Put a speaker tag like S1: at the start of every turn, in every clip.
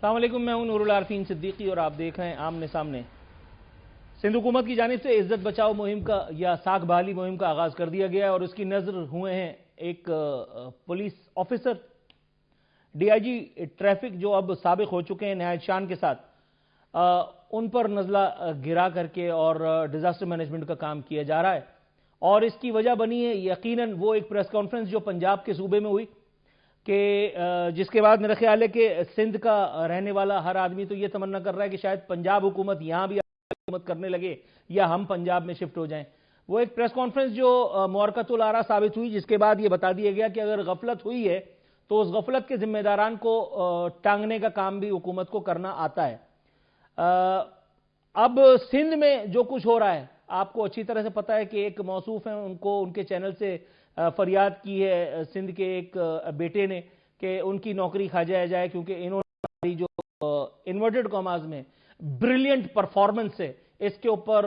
S1: السلام علیکم، میں ہوں نور العارفین صدیقی اور آپ دیکھ رہے ہیں آمنے سامنے۔ سندھ حکومت کی جانب سے عزت بچاؤ مہم کا یا ساکھ بحالی مہم کا آغاز کر دیا گیا ہے اور اس کی نظر ہوئے ہیں ایک police officer D I G traffic جو اب سابق ہو چکے ہیں نہایت شان کے ساتھ، ان پر نزلہ گرا کر کے اور ڈیزاسٹر مینجمنٹ کا کام کیا جا رہا ہے، اور اس کی وجہ بنی ہے یقیناً وہ ایک پریس کانفرنس جو پنجاب کے صوبے میں ہوئی کہ جس کے بعد میرا خیال ہے کہ سندھ کا رہنے والا ہر آدمی تو یہ تمنا کر رہا ہے کہ شاید پنجاب حکومت یہاں بھی حکومت کرنے لگے یا ہم پنجاب میں شفٹ ہو جائیں۔ وہ ایک پریس کانفرنس جو مورکۃ الآراء ثابت ہوئی، جس کے بعد یہ بتا دیا گیا کہ اگر غفلت ہوئی ہے تو اس غفلت کے ذمہ داران کو ٹانگنے کا کام بھی حکومت کو کرنا آتا ہے۔ اب سندھ میں جو کچھ ہو رہا ہے آپ کو اچھی طرح سے پتا ہے کہ ایک موصوف ہیں، ان کو ان کے چینل سے فریاد کی ہے سندھ کے ایک بیٹے نے کہ ان کی نوکری کھا جائے کیونکہ انہوں نے جو انورٹڈ کاماز میں بریلینٹ پرفارمنس ہے اس کے اوپر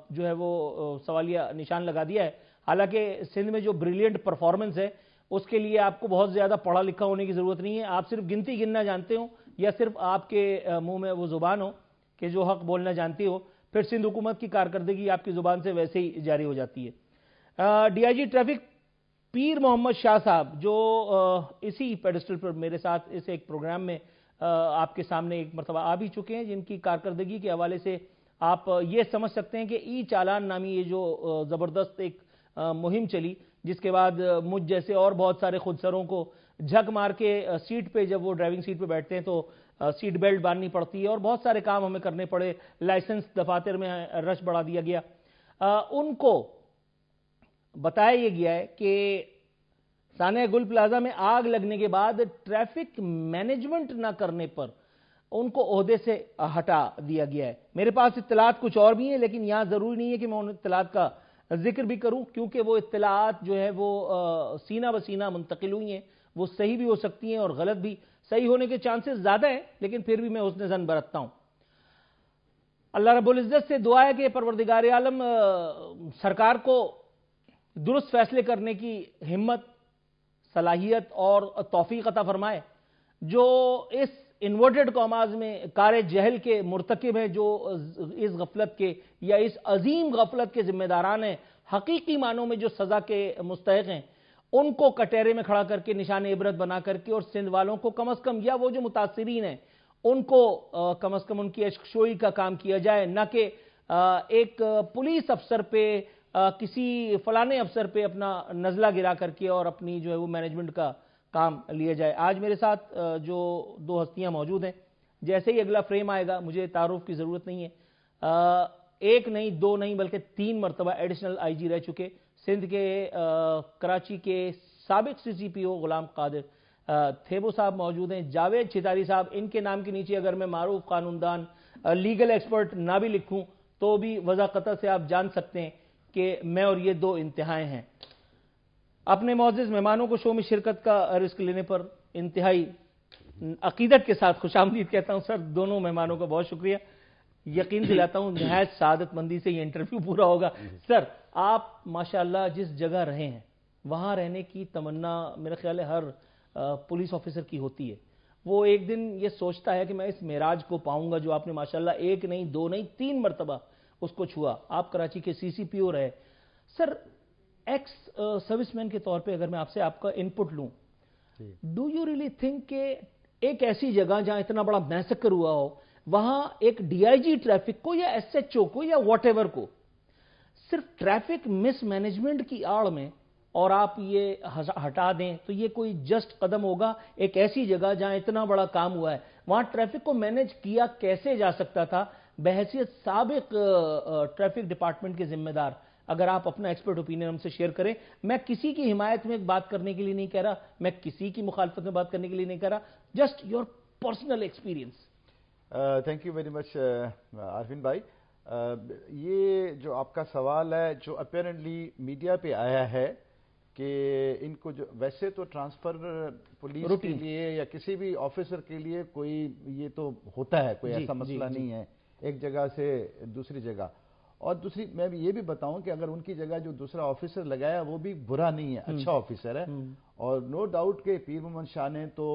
S1: جو ہے وہ سوالیہ نشان لگا دیا ہے۔ حالانکہ سندھ میں جو بریلینٹ پرفارمنس ہے اس کے لیے آپ کو بہت زیادہ پڑھا لکھا ہونے کی ضرورت نہیں ہے، آپ صرف گنتی گننا جانتے ہو یا صرف آپ کے منہ میں وہ زبان ہو کہ جو حق بولنا جانتی ہو، پھر سندھ حکومت کی کارکردگی آپ کی زبان سے ویسے ہی جاری ہو جاتی ہے۔ ڈی آئی جی ٹریفک پیر محمد شاہ صاحب جو اسی پیڈسٹل پر میرے ساتھ اس ایک پروگرام میں آپ کے سامنے ایک مرتبہ آ بھی چکے ہیں، جن کی کارکردگی کے حوالے سے آپ یہ سمجھ سکتے ہیں کہ ای چالان نامی یہ جو زبردست ایک مہم چلی، جس کے بعد مجھ جیسے اور بہت سارے خودسروں کو جھک مار کے سیٹ پہ جب وہ ڈرائیونگ سیٹ پہ بیٹھتے ہیں تو سیٹ بیلٹ باندھنی پڑتی ہے اور بہت سارے کام ہمیں کرنے پڑے، لائسنس دفاتر میں رش بڑھا دیا گیا۔ ان کو بتایا یہ گیا ہے کہ سانحہ گل پلازا میں آگ لگنے کے بعد ٹریفک مینجمنٹ نہ کرنے پر ان کو عہدے سے ہٹا دیا گیا ہے۔ میرے پاس اطلاعات کچھ اور بھی ہیں، لیکن یہاں ضروری نہیں ہے کہ میں ان اطلاعات کا ذکر بھی کروں، کیونکہ وہ اطلاعات جو ہے وہ سینہ بسینہ منتقل ہوئی ہیں، وہ صحیح بھی ہو سکتی ہیں اور غلط بھی، صحیح ہونے کے چانسز زیادہ ہیں لیکن پھر بھی میں حسن ظن برتتا ہوں۔ اللہ رب العزت سے دعا ہے کہ پروردگار عالم سرکار کو درست فیصلے کرنے کی ہمت، صلاحیت اور توفیق عطا فرمائے۔ جو اس انورٹڈ کاماز میں کار جہل کے مرتکب ہیں، جو اس غفلت کے یا اس عظیم غفلت کے ذمہ داران ہیں، حقیقی معنوں میں جو سزا کے مستحق ہیں، ان کو کٹہرے میں کھڑا کر کے نشان عبرت بنا کر کے اور سندھ والوں کو کم از کم یا وہ جو متاثرین ہیں ان کو کم از کم ان کی اشکشوئی کا کام کیا جائے، نہ کہ ایک پولیس افسر پہ کسی فلانے افسر پہ اپنا نزلہ گرا کر کے اور اپنی جو ہے وہ مینجمنٹ کا کام لیا جائے۔ آج میرے ساتھ جو دو ہستیاں موجود ہیں، جیسے ہی اگلا فریم آئے گا مجھے تعارف کی ضرورت نہیں ہے، ایک نہیں دو نہیں بلکہ 3 مرتبہ ایڈیشنل آئی جی رہ چکے سندھ کے، کراچی کے سابق سی سی پی او غلام قادر تھیبو صاحب موجود ہیں، جاوید چھتاری صاحب، ان کے نام کے نیچے اگر میں معروف قانوندان لیگل ایکسپرٹ نہ بھی لکھوں تو بھی وضع قطع سے آپ جان سکتے ہیں کہ میں اور یہ دو انتہائیں ہیں۔ اپنے معزز مہمانوں کو شو میں شرکت کا رزق لینے پر انتہائی عقیدت کے ساتھ خوش آمدید کہتا ہوں۔ سر، دونوں مہمانوں کا بہت شکریہ، یقین دلاتا ہوں نہایت سعادت مندی سے یہ انٹرویو پورا ہوگا۔ سر، آپ ماشاءاللہ جس جگہ رہے ہیں وہاں رہنے کی تمنا میرا خیال ہے ہر پولیس آفیسر کی ہوتی ہے۔ وہ ایک دن یہ سوچتا ہے کہ میں اس معراج کو پاؤں گا جو آپ نے ماشاءاللہ ایک نہیں دو نہیں 3 مرتبہ اس کو چھوا۔ آپ کراچی کے سی سی پی او رہے۔ سر، ایکس سروس مین کے طور پہ اگر میں آپ سے آپ کا انپٹ لوں، ڈو یو ریلی تھنک کہ ایک ایسی جگہ جہاں اتنا بڑا میسکر ہوا ہو، وہاں ایک ڈی آئی جی ٹریفک کو یا ایس ایچ او کو یا واٹ ایور کو صرف ٹریفک مس مینجمنٹ کی آڑ میں اور آپ یہ ہٹا دیں تو یہ کوئی جسٹ قدم ہوگا؟ ایک ایسی جگہ جہاں اتنا بڑا کام ہوا ہے وہاں ٹریفک کو مینج کیا کیسے جا سکتا تھا؟ بحیثیت سابق ٹریفک ڈپارٹمنٹ کے ذمہ دار اگر آپ اپنا ایکسپرٹ اوپینین ہم سے شیئر کریں۔ میں کسی کی حمایت میں بات کرنے کے لیے نہیں کہہ رہا، میں کسی کی مخالفت میں بات کرنے کے لیے نہیں کہہ رہا، just your personal experience.
S2: Thank you very much Arfeen بھائی۔ یہ جو آپ کا سوال ہے جو اپیرنٹلی میڈیا پہ آیا ہے کہ ان کو جو ویسے تو ٹرانسفر پولیس کے لیے یا کسی بھی آفیسر کے لیے کوئی یہ تو ہوتا ہے، کوئی ایسا مسئلہ نہیں ہے ایک جگہ سے دوسری جگہ، اور دوسری میں یہ بھی بتاؤں کہ اگر ان کی جگہ جو دوسرا آفیسر لگایا وہ بھی برا نہیں ہے، اچھا آفیسر ہے، اور نو ڈاؤٹ کہ پیر محمد شاہ نے تو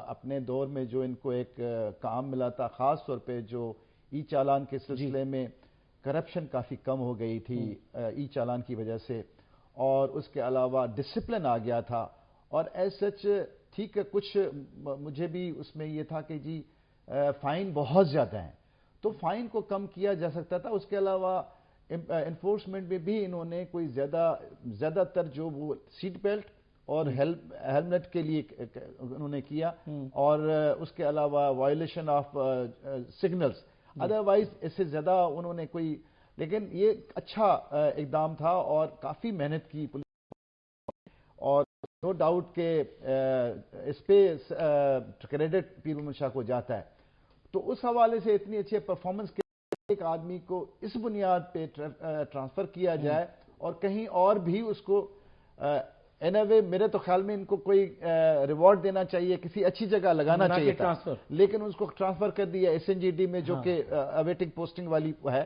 S2: اپنے دور میں جو ان کو ایک کام ملا تھا، خاص طور پہ جو ای چالان کے سلسلے میں کرپشن کافی کم ہو گئی تھی ای چالان کی وجہ سے، اور اس کے علاوہ ڈسپلن آ گیا تھا، اور ایز سچ ٹھیک ہے کچھ مجھے بھی اس میں یہ تھا کہ جی فائن بہت زیادہ ہیں تو فائن کو کم کیا جا سکتا تھا، اس کے علاوہ انفورسمنٹ میں بھی انہوں نے کوئی زیادہ تر جو وہ سیٹ بیلٹ اور ہیلمٹ کے لیے انہوں نے کیا، اور اس کے علاوہ وائلیشن آف سگنلز، ادروائز اس سے زیادہ انہوں نے کوئی، لیکن یہ اچھا اقدام تھا اور کافی محنت کی پولیس، اور نو ڈاؤٹ کہ اس پہ کریڈٹ پیر محمد شاہ کو جاتا ہے. تو اس حوالے سے اتنی اچھی پرفارمنس کے ایک آدمی کو اس بنیاد پہ ٹرانسفر کیا جائے اور کہیں اور بھی اس کو ان اے وے، میرے تو خیال میں ان کو کوئی ریوارڈ دینا چاہیے، کسی اچھی جگہ لگانا چاہیے تھا، لیکن اس کو ٹرانسفر کر دیا ایس این جی ڈی میں جو کہ اویٹنگ پوسٹنگ والی ہے.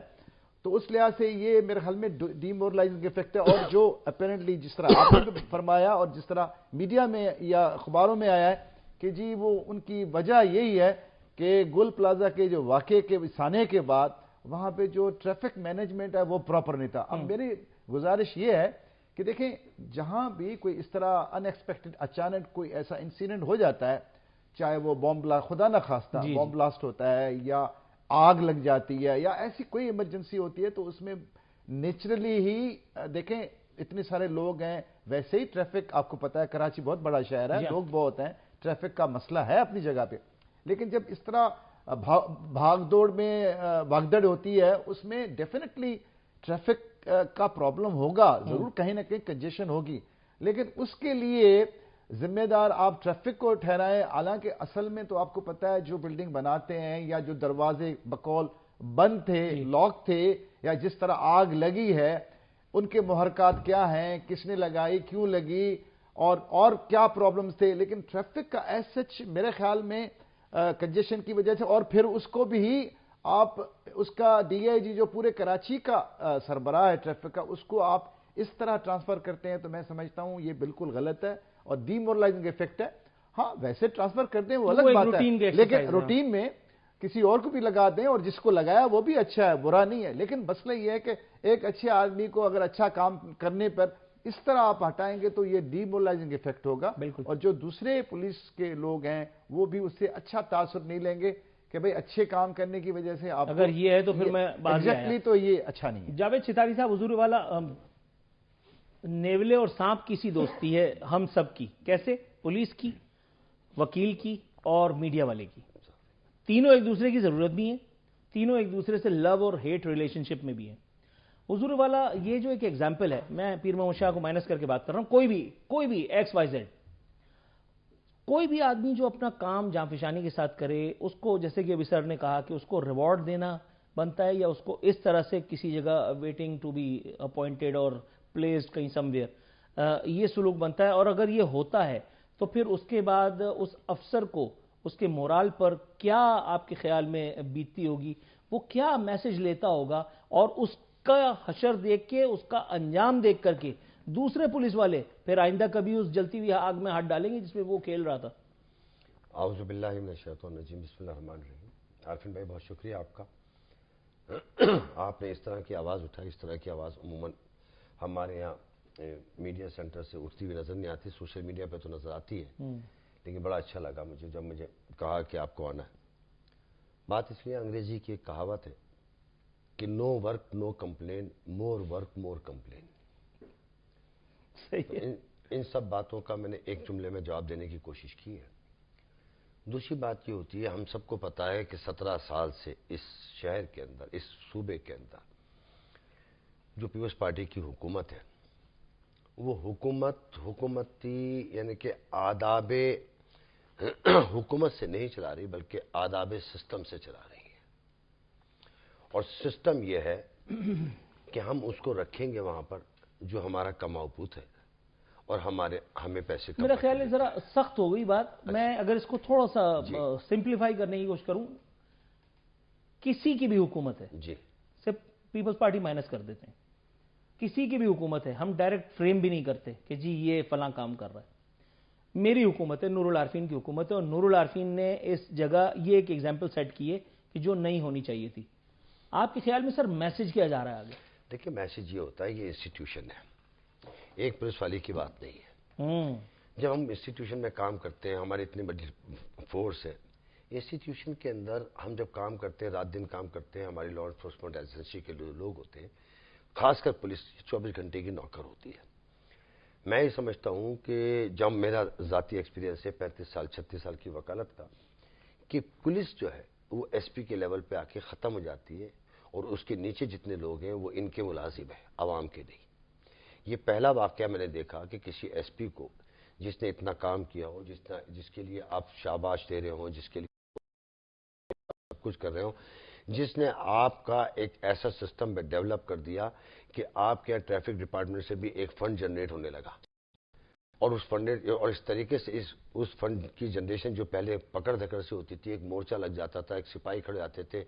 S2: تو اس لحاظ سے یہ میرے خیال میں ڈی مورلائزنگ افیکٹ ہے، اور جو اپیرنٹلی جس طرح آپ نے فرمایا اور جس طرح میڈیا میں یا اخباروں میں آیا ہے کہ جی وہ ان کی وجہ یہی ہے کہ گل پلازا کے جو واقعے کے سانے کے بعد وہاں پہ جو ٹریفک مینجمنٹ ہے وہ پراپر نہیں تھا. اب میری گزارش یہ ہے کہ دیکھیں جہاں بھی کوئی اس طرح ان ایکسپیکٹڈ اچانک کوئی ایسا انسیڈنٹ ہو جاتا ہے، چاہے وہ بومب بلاسٹ، خدا نہ خواستہ بومب بلاسٹ ہوتا ہے یا آگ لگ جاتی ہے یا ایسی کوئی ایمرجنسی ہوتی ہے، تو اس میں نیچرلی ہی دیکھیں اتنے سارے لوگ ہیں، ویسے ہی ٹریفک آپ کو پتا ہے کراچی بہت بڑا شہر ہے، لوگ بہت ہیں، ٹریفک کا مسئلہ ہے اپنی جگہ پہ، لیکن جب اس طرح بھاگ دوڑ میں بھگدڑ ہوتی ہے اس میں ڈیفینیٹلی ٹریفک کا پرابلم ہوگا، ضرور کہیں نہ کہیں کنجیشن ہوگی، لیکن اس کے لیے ذمہ دار آپ ٹریفک کو ٹھہرائیں. حالانکہ اصل میں تو آپ کو پتا ہے جو بلڈنگ بناتے ہیں یا جو دروازے بقول بند تھے، لاک تھے، یا جس طرح آگ لگی ہے ان کے محرکات کیا ہیں، کس نے لگائی، کیوں لگی، اور کیا پرابلمز تھے، لیکن ٹریفک کا ایز سچ میرے خیال میں کنجیشن کی وجہ سے، اور پھر اس کو بھی آپ اس کا ڈی آئی جی جو پورے کراچی کا سربراہ ہے ٹریفک کا، اس کو آپ اس طرح ٹرانسفر کرتے ہیں تو میں سمجھتا ہوں یہ بالکل غلط ہے اور ڈی مورلائزنگ افیکٹ ہے. ہاں ویسے ٹرانسفر کرتے ہیں وہ الگ بات ہے، لیکن روٹین میں کسی اور کو بھی لگا دیں، اور جس کو لگایا وہ بھی اچھا ہے، برا نہیں ہے، لیکن مسئلہ یہ ہے کہ ایک اچھے آدمی کو اگر اچھا کام کرنے پر اس طرح آپ ہٹائیں گے تو یہ ڈی مورلائزنگ افیکٹ ہوگا، اور جو دوسرے پولیس کے لوگ ہیں وہ بھی اس سے اچھا تاثر نہیں لیں گے کہ بھئی اچھے کام کرنے کی وجہ سے آپ
S1: اگر یہ ہے تو پھر میں
S2: ایگزیکٹلی تو یہ اچھا نہیں ہے.
S1: جاوید چتاری صاحب، حضور والا نیولے اور سانپ کی سی دوستی ہے ہم سب کی، کیسے؟ پولیس کی، وکیل کی اور میڈیا والے کی، تینوں ایک دوسرے کی ضرورت بھی ہیں، تینوں ایک دوسرے سے لو اور ہیٹ ریلیشن شپ میں بھی ہیں. حضور والا یہ جو ایک ایگزامپل ہے، میں پیر محمد شاہ کو مائنس کر کے بات کر رہا ہوں، کوئی بھی ایکس وائی زیڈ، کوئی بھی آدمی جو اپنا کام جانفشانی کے ساتھ کرے، اس کو جیسے کہ ابھی سر نے کہا کہ اس کو ریوارڈ دینا بنتا ہے، یا اس کو اس طرح سے کسی جگہ ویٹنگ ٹو بی اپوائنٹڈ اور پلیسڈ کہیں سم ویئر، یہ سلوک بنتا ہے. اور اگر یہ ہوتا ہے تو پھر اس کے بعد اس افسر کو اس کے مورال پر کیا آپ کے خیال میں بیتتی ہوگی، وہ کیا میسج لیتا ہوگا، اور اس کا حشر دیکھ کے، اس کا انجام دیکھ کر کے دوسرے پولیس والے پھر آئندہ کبھی اس جلتی ہوئی آگ میں ہاتھ ڈالیں گے جس میں وہ کھیل رہا تھا.
S3: اعوذ باللہ من الشیطان الرجیم، بسم اللہ الرحمن الرحیم. عارفین بھائی بہت شکریہ آپ کا، آپ نے اس طرح کی آواز اٹھائی. اس طرح کی آواز عموماً ہمارے یہاں میڈیا سینٹر سے اٹھتی ہوئی نظر نہیں آتی، سوشل میڈیا پہ تو نظر آتی ہے، لیکن بڑا اچھا لگا مجھے جب مجھے کہا کہ آپ کو آنا ہے. بات اس لیے انگریزی کی ایک کہاوت ہے کہ no work no complain, more work more complain. ان سب باتوں کا میں نے ایک جملے میں جواب دینے کی کوشش کی ہے. دوسری بات یہ ہوتی ہے، ہم سب کو پتا ہے کہ 17 سال سے اس شہر کے اندر، اس صوبے کے اندر جو پیپلز پارٹی کی حکومت ہے، وہ حکومتی یعنی کہ آداب حکومت سے نہیں چلا رہی بلکہ آداب سسٹم سے چلا رہی ہے. اور سسٹم یہ ہے کہ ہم اس کو رکھیں گے وہاں پر جو ہمارا کماؤ پوت ہے اور ہمیں پیسے
S1: میرا خیال ہے ذرا سخت ہو گئی بات. میں اگر اس کو تھوڑا سا سمپلیفائی کرنے کی کوشش کروں، کسی کی بھی حکومت ہے،
S3: جی،
S1: صرف پیپلز پارٹی مائنس کر دیتے ہیں. کسی کی بھی حکومت ہے, ہم ڈائریکٹ فریم بھی نہیں کرتے کہ جی یہ فلاں کام کر رہا ہے. میری حکومت ہے, نور العارفین کی حکومت ہے, اور نور العارفین نے اس جگہ یہ ایک ایگزامپل سیٹ کی ہے کہ جو نہیں ہونی چاہیے تھی. آپ کے خیال میں سر میسج کیا جا رہا ہے آگے؟
S3: دیکھیں میسج یہ ہوتا ہے, یہ انسٹیٹیوشن ہے, ایک پولیس والی کی بات نہیں ہے. جب ہم انسٹیٹیوشن میں کام کرتے ہیں, ہماری اتنی بڑی فورس ہے, انسٹیٹیوشن کے اندر ہم جب کام کرتے ہیں, رات دن کام کرتے ہیں, ہماری لا انفورسمنٹ ایجنسی کے لوگ ہوتے ہیں, خاص کر پولیس 24 گھنٹے کی نوکر ہوتی ہے. میں یہ سمجھتا ہوں کہ جب میرا ذاتی ایکسپیرینس ہے 35 سال 36 سال کی وکالت کا, کہ پولیس جو ہے وہ ایس پی کے لیول پہ آ کے ختم ہو جاتی ہے, اور اس کے نیچے جتنے لوگ ہیں وہ ان کے ملازم ہیں, عوام کے نہیں. یہ پہلا واقعہ میں نے دیکھا کہ کسی ایس پی کو جس نے اتنا کام کیا ہو, جس کے لیے آپ شاباش دے رہے ہوں, جس کے لیے کچھ کر رہے ہوں, جس نے آپ کا ایک ایسا سسٹم ڈیولپ کر دیا کہ آپ کے ٹریفک ڈپارٹمنٹ سے بھی ایک فنڈ جنریٹ ہونے لگا, اور اس فنڈ اور اس طریقے سے اس فنڈ کی جنریشن جو پہلے پکڑ دھکڑ سے ہوتی تھی, ایک مورچہ لگ جاتا تھا, ایک سپاہی کھڑے آتے تھے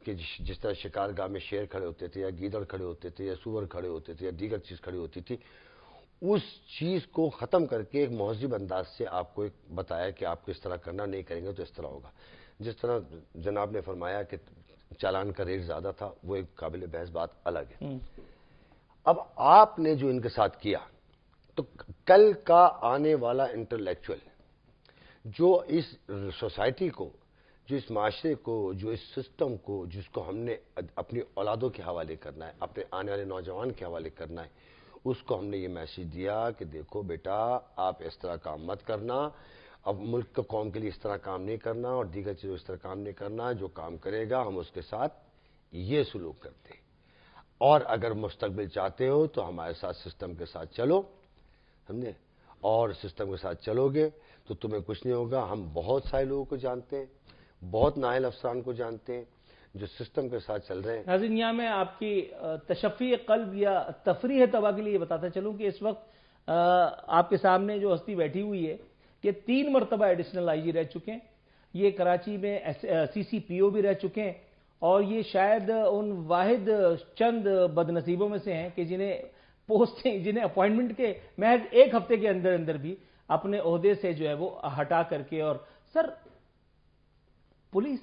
S3: کہ جس طرح شکار گاہ میں شیر کھڑے ہوتے تھے, یا گیدڑ کھڑے ہوتے تھے, یا سور کھڑے ہوتے تھے, یا دیگر چیز کھڑی ہوتی تھی, اس چیز کو ختم کر کے ایک مہذب انداز سے آپ کو ایک بتایا کہ آپ کو اس طرح کرنا, نہیں کریں گے تو اس طرح ہوگا. جس طرح جناب نے فرمایا کہ چالان کا ریٹ زیادہ تھا, وہ ایک قابل بحث بات الگ ہے. اب آپ نے جو ان کے ساتھ کیا, تو کل کا آنے والا انٹلیکچوئل جو اس سوسائٹی کو, جو اس معاشرے کو, جو اس سسٹم کو, جس کو ہم نے اپنی اولادوں کے حوالے کرنا ہے, اپنے آنے والے نوجوان کے حوالے کرنا ہے, اس کو ہم نے یہ میسج دیا کہ دیکھو بیٹا, آپ اس طرح کام مت کرنا, اب ملک کا قوم کے لیے اس طرح کام نہیں کرنا, اور دیگر چیزوں اس طرح کام نہیں کرنا. جو کام کرے گا ہم اس کے ساتھ یہ سلوک کرتے ہیں, اور اگر مستقبل چاہتے ہو تو ہمارے ساتھ سسٹم کے ساتھ چلو, سمجھے, اور سسٹم کے ساتھ چلو گے تو تمہیں کچھ نہیں ہوگا. ہم بہت سارے لوگوں کو جانتے ہیں, بہت نااہل افسران کو جانتے ہیں جو سسٹم کے ساتھ چل رہے ہیں.
S1: ناظرین, یہاں میں آپ کی تشفی قلب یا تفریح طبع کے لیے بتاتا چلوں کہ اس وقت آپ کے سامنے جو ہستی بیٹھی ہوئی ہے, یہ 3 مرتبہ ایڈیشنل آئی جی رہ چکے ہیں, یہ کراچی میں سی سی پی او بھی رہ چکے ہیں, اور یہ شاید ان واحد چند بد نصیبوں میں سے ہیں کہ جنہیں اپوائنٹمنٹ کے محض 1 ہفتے کے اندر اندر بھی اپنے عہدے سے جو ہے وہ ہٹا کر کے. اور سر, پولیس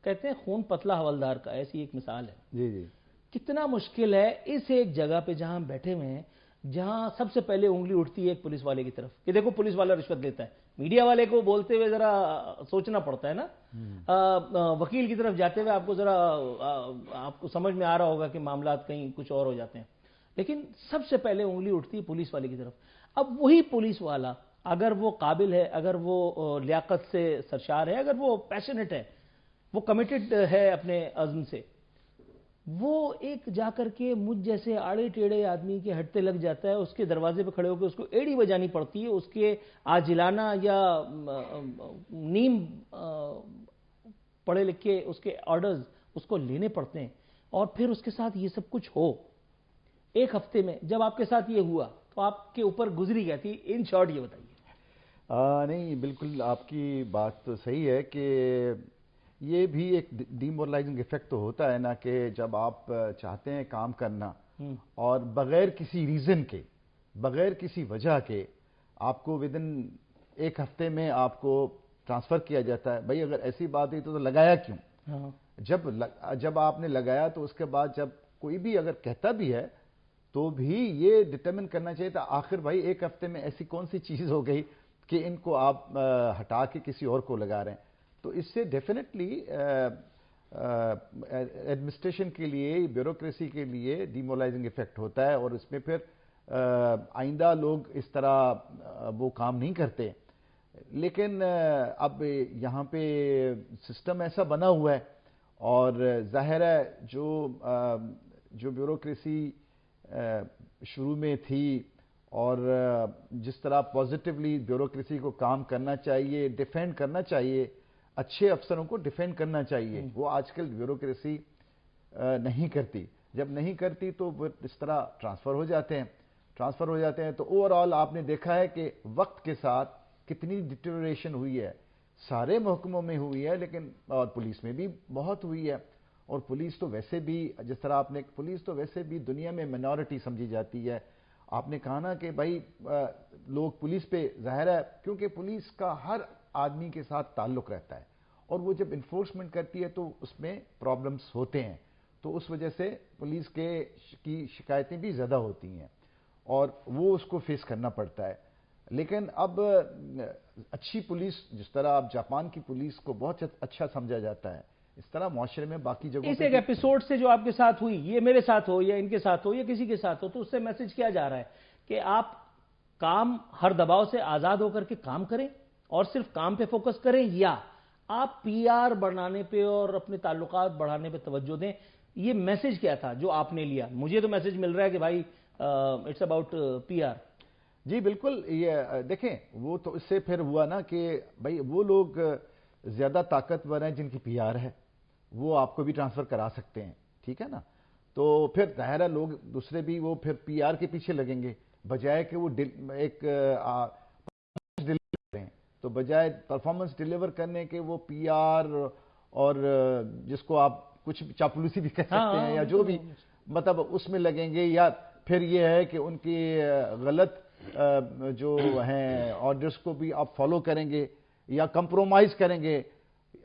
S1: کہتے ہیں خون پتلا حوالدار کا, ایسی ایک مثال ہے.
S2: جی جی,
S1: کتنا مشکل ہے اس ایک جگہ پہ جہاں ہم بیٹھے ہوئے ہیں, جہاں سب سے پہلے انگلی اٹھتی ہے ایک پولیس والے کی طرف کہ دیکھو پولیس والا رشوت لیتا ہے. میڈیا والے کو بولتے ہوئے ذرا سوچنا پڑتا ہے نا, وکیل کی طرف جاتے ہوئے آپ کو ذرا آپ کو سمجھ میں آ رہا ہوگا کہ معاملات کہیں کچھ اور ہو جاتے ہیں, لیکن سب سے پہلے انگلی اٹھتی ہے پولیس والے کی طرف. اب وہی پولیس والا اگر وہ قابل ہے, اگر وہ لیاقت سے سرشار ہے, اگر وہ پیشنٹ ہے, وہ کمیٹڈ ہے اپنے عزم سے, وہ ایک جا کر کے مجھ جیسے آڑے ٹیڑے آدمی کے ہٹتے لگ جاتا ہے, اس کے دروازے پہ کھڑے ہو کے اس کو ایڑی بجانی پڑتی ہے, اس کے عاجلانہ یا نیم پڑھے لکھے اس کے آرڈرز اس کو لینے پڑتے ہیں, اور پھر اس کے ساتھ یہ سب کچھ ہو 1 ہفتے میں. جب آپ کے ساتھ یہ ہوا تو آپ کے اوپر گزری گیا تھی, ان شارٹ یہ بتائیے.
S2: نہیں بالکل آپ کی بات تو صحیح ہے کہ یہ بھی ایک ڈیمورلائزنگ ایفیکٹ تو ہوتا ہے نا, کہ جب آپ چاہتے ہیں کام کرنا اور بغیر کسی ریزن کے, بغیر کسی وجہ کے آپ کو ودن 1 ہفتے میں آپ کو ٹرانسفر کیا جاتا ہے. بھائی اگر ایسی بات ہوئی تو لگایا کیوں؟ جب آپ نے لگایا تو اس کے بعد جب کوئی بھی اگر کہتا بھی ہے تو بھی یہ ڈٹرمن کرنا چاہیے تھا آخر بھائی 1 ہفتے میں ایسی کون سی چیز ہو گئی کہ ان کو آپ ہٹا کے کسی اور کو لگا رہے ہیں. تو اس سے ڈیفینیٹلی ایڈمنسٹریشن کے لیے, بیوروکریسی کے لیے ڈیمورلائزنگ ایفیکٹ ہوتا ہے, اور اس میں پھر آئندہ لوگ اس طرح وہ کام نہیں کرتے. لیکن اب یہاں پہ سسٹم ایسا بنا ہوا ہے, اور ظاہر ہے جو بیوروکریسی شروع میں تھی, اور جس طرح پازیٹیولی بیوروکریسی کو کام کرنا چاہیے, ڈیفینڈ کرنا چاہیے, اچھے افسروں کو ڈیفینڈ کرنا چاہیے, وہ آج کل بیوروکریسی نہیں کرتی. جب نہیں کرتی تو وہ اس طرح ٹرانسفر ہو جاتے ہیں. تو اوور آل آپ نے دیکھا ہے کہ وقت کے ساتھ کتنی ڈیٹیریشن ہوئی ہے, سارے محکموں میں ہوئی ہے, لیکن اور پولیس میں بھی بہت ہوئی ہے. اور پولیس تو ویسے بھی جس طرح آپ نے پولیس تو ویسے بھی دنیا میں منورٹی سمجھی جاتی ہے. آپ نے کہا نا کہ بھائی لوگ پولیس پہ ظاہر ہے کیونکہ پولیس کا ہر آدمی کے ساتھ تعلق رہتا ہے اور وہ جب انفورسمنٹ کرتی ہے تو اس میں پرابلمس ہوتے ہیں, تو اس وجہ سے پولیس کی شکایتیں بھی زیادہ ہوتی ہیں اور وہ اس کو فیس کرنا پڑتا ہے. لیکن اب اچھی پولیس جس طرح اب جاپان کی پولیس کو بہت اچھا سمجھا جاتا ہے, اس طرح معاشرے میں باقی جگہوں
S1: اس
S2: پہ
S1: ایک ایپیسوڈ سے جو آپ کے ساتھ ہوئی, یہ میرے ساتھ ہو یا ان کے ساتھ ہو یا کسی کے ساتھ ہو, تو اس سے میسج کیا جا رہا ہے کہ آپ کام ہر دباؤ سے آزاد ہو کر کے کام کریں اور صرف کام پہ فوکس کریں, یا آپ پی آر بڑھانے پہ اور اپنے تعلقات بڑھانے پہ توجہ دیں. یہ میسج کیا تھا جو آپ نے لیا؟ مجھے تو میسج مل رہا ہے کہ بھائی اٹس اباؤٹ پی آر.
S2: جی بالکل, یہ دیکھیں وہ تو اس سے پھر ہوا نا کہ بھائی وہ لوگ زیادہ طاقتور ہیں جن کی پی آر ہے, وہ آپ کو بھی ٹرانسفر کرا سکتے ہیں, ٹھیک ہے نا. تو پھر ظاہر ہے لوگ دوسرے بھی وہ پھر پی آر کے پیچھے لگیں گے بجائے کہ وہ ایک ڈلیور کریں, تو بجائے پرفارمنس ڈلیور کرنے کے وہ پی آر اور جس کو آپ کچھ چاپلوسی بھی کہہ سکتے ہیں یا جو بھی مطلب اس میں لگیں گے, یا پھر یہ ہے کہ ان کی غلط جو ہیں آرڈرز کو بھی آپ فالو کریں گے یا کمپرومائز کریں گے,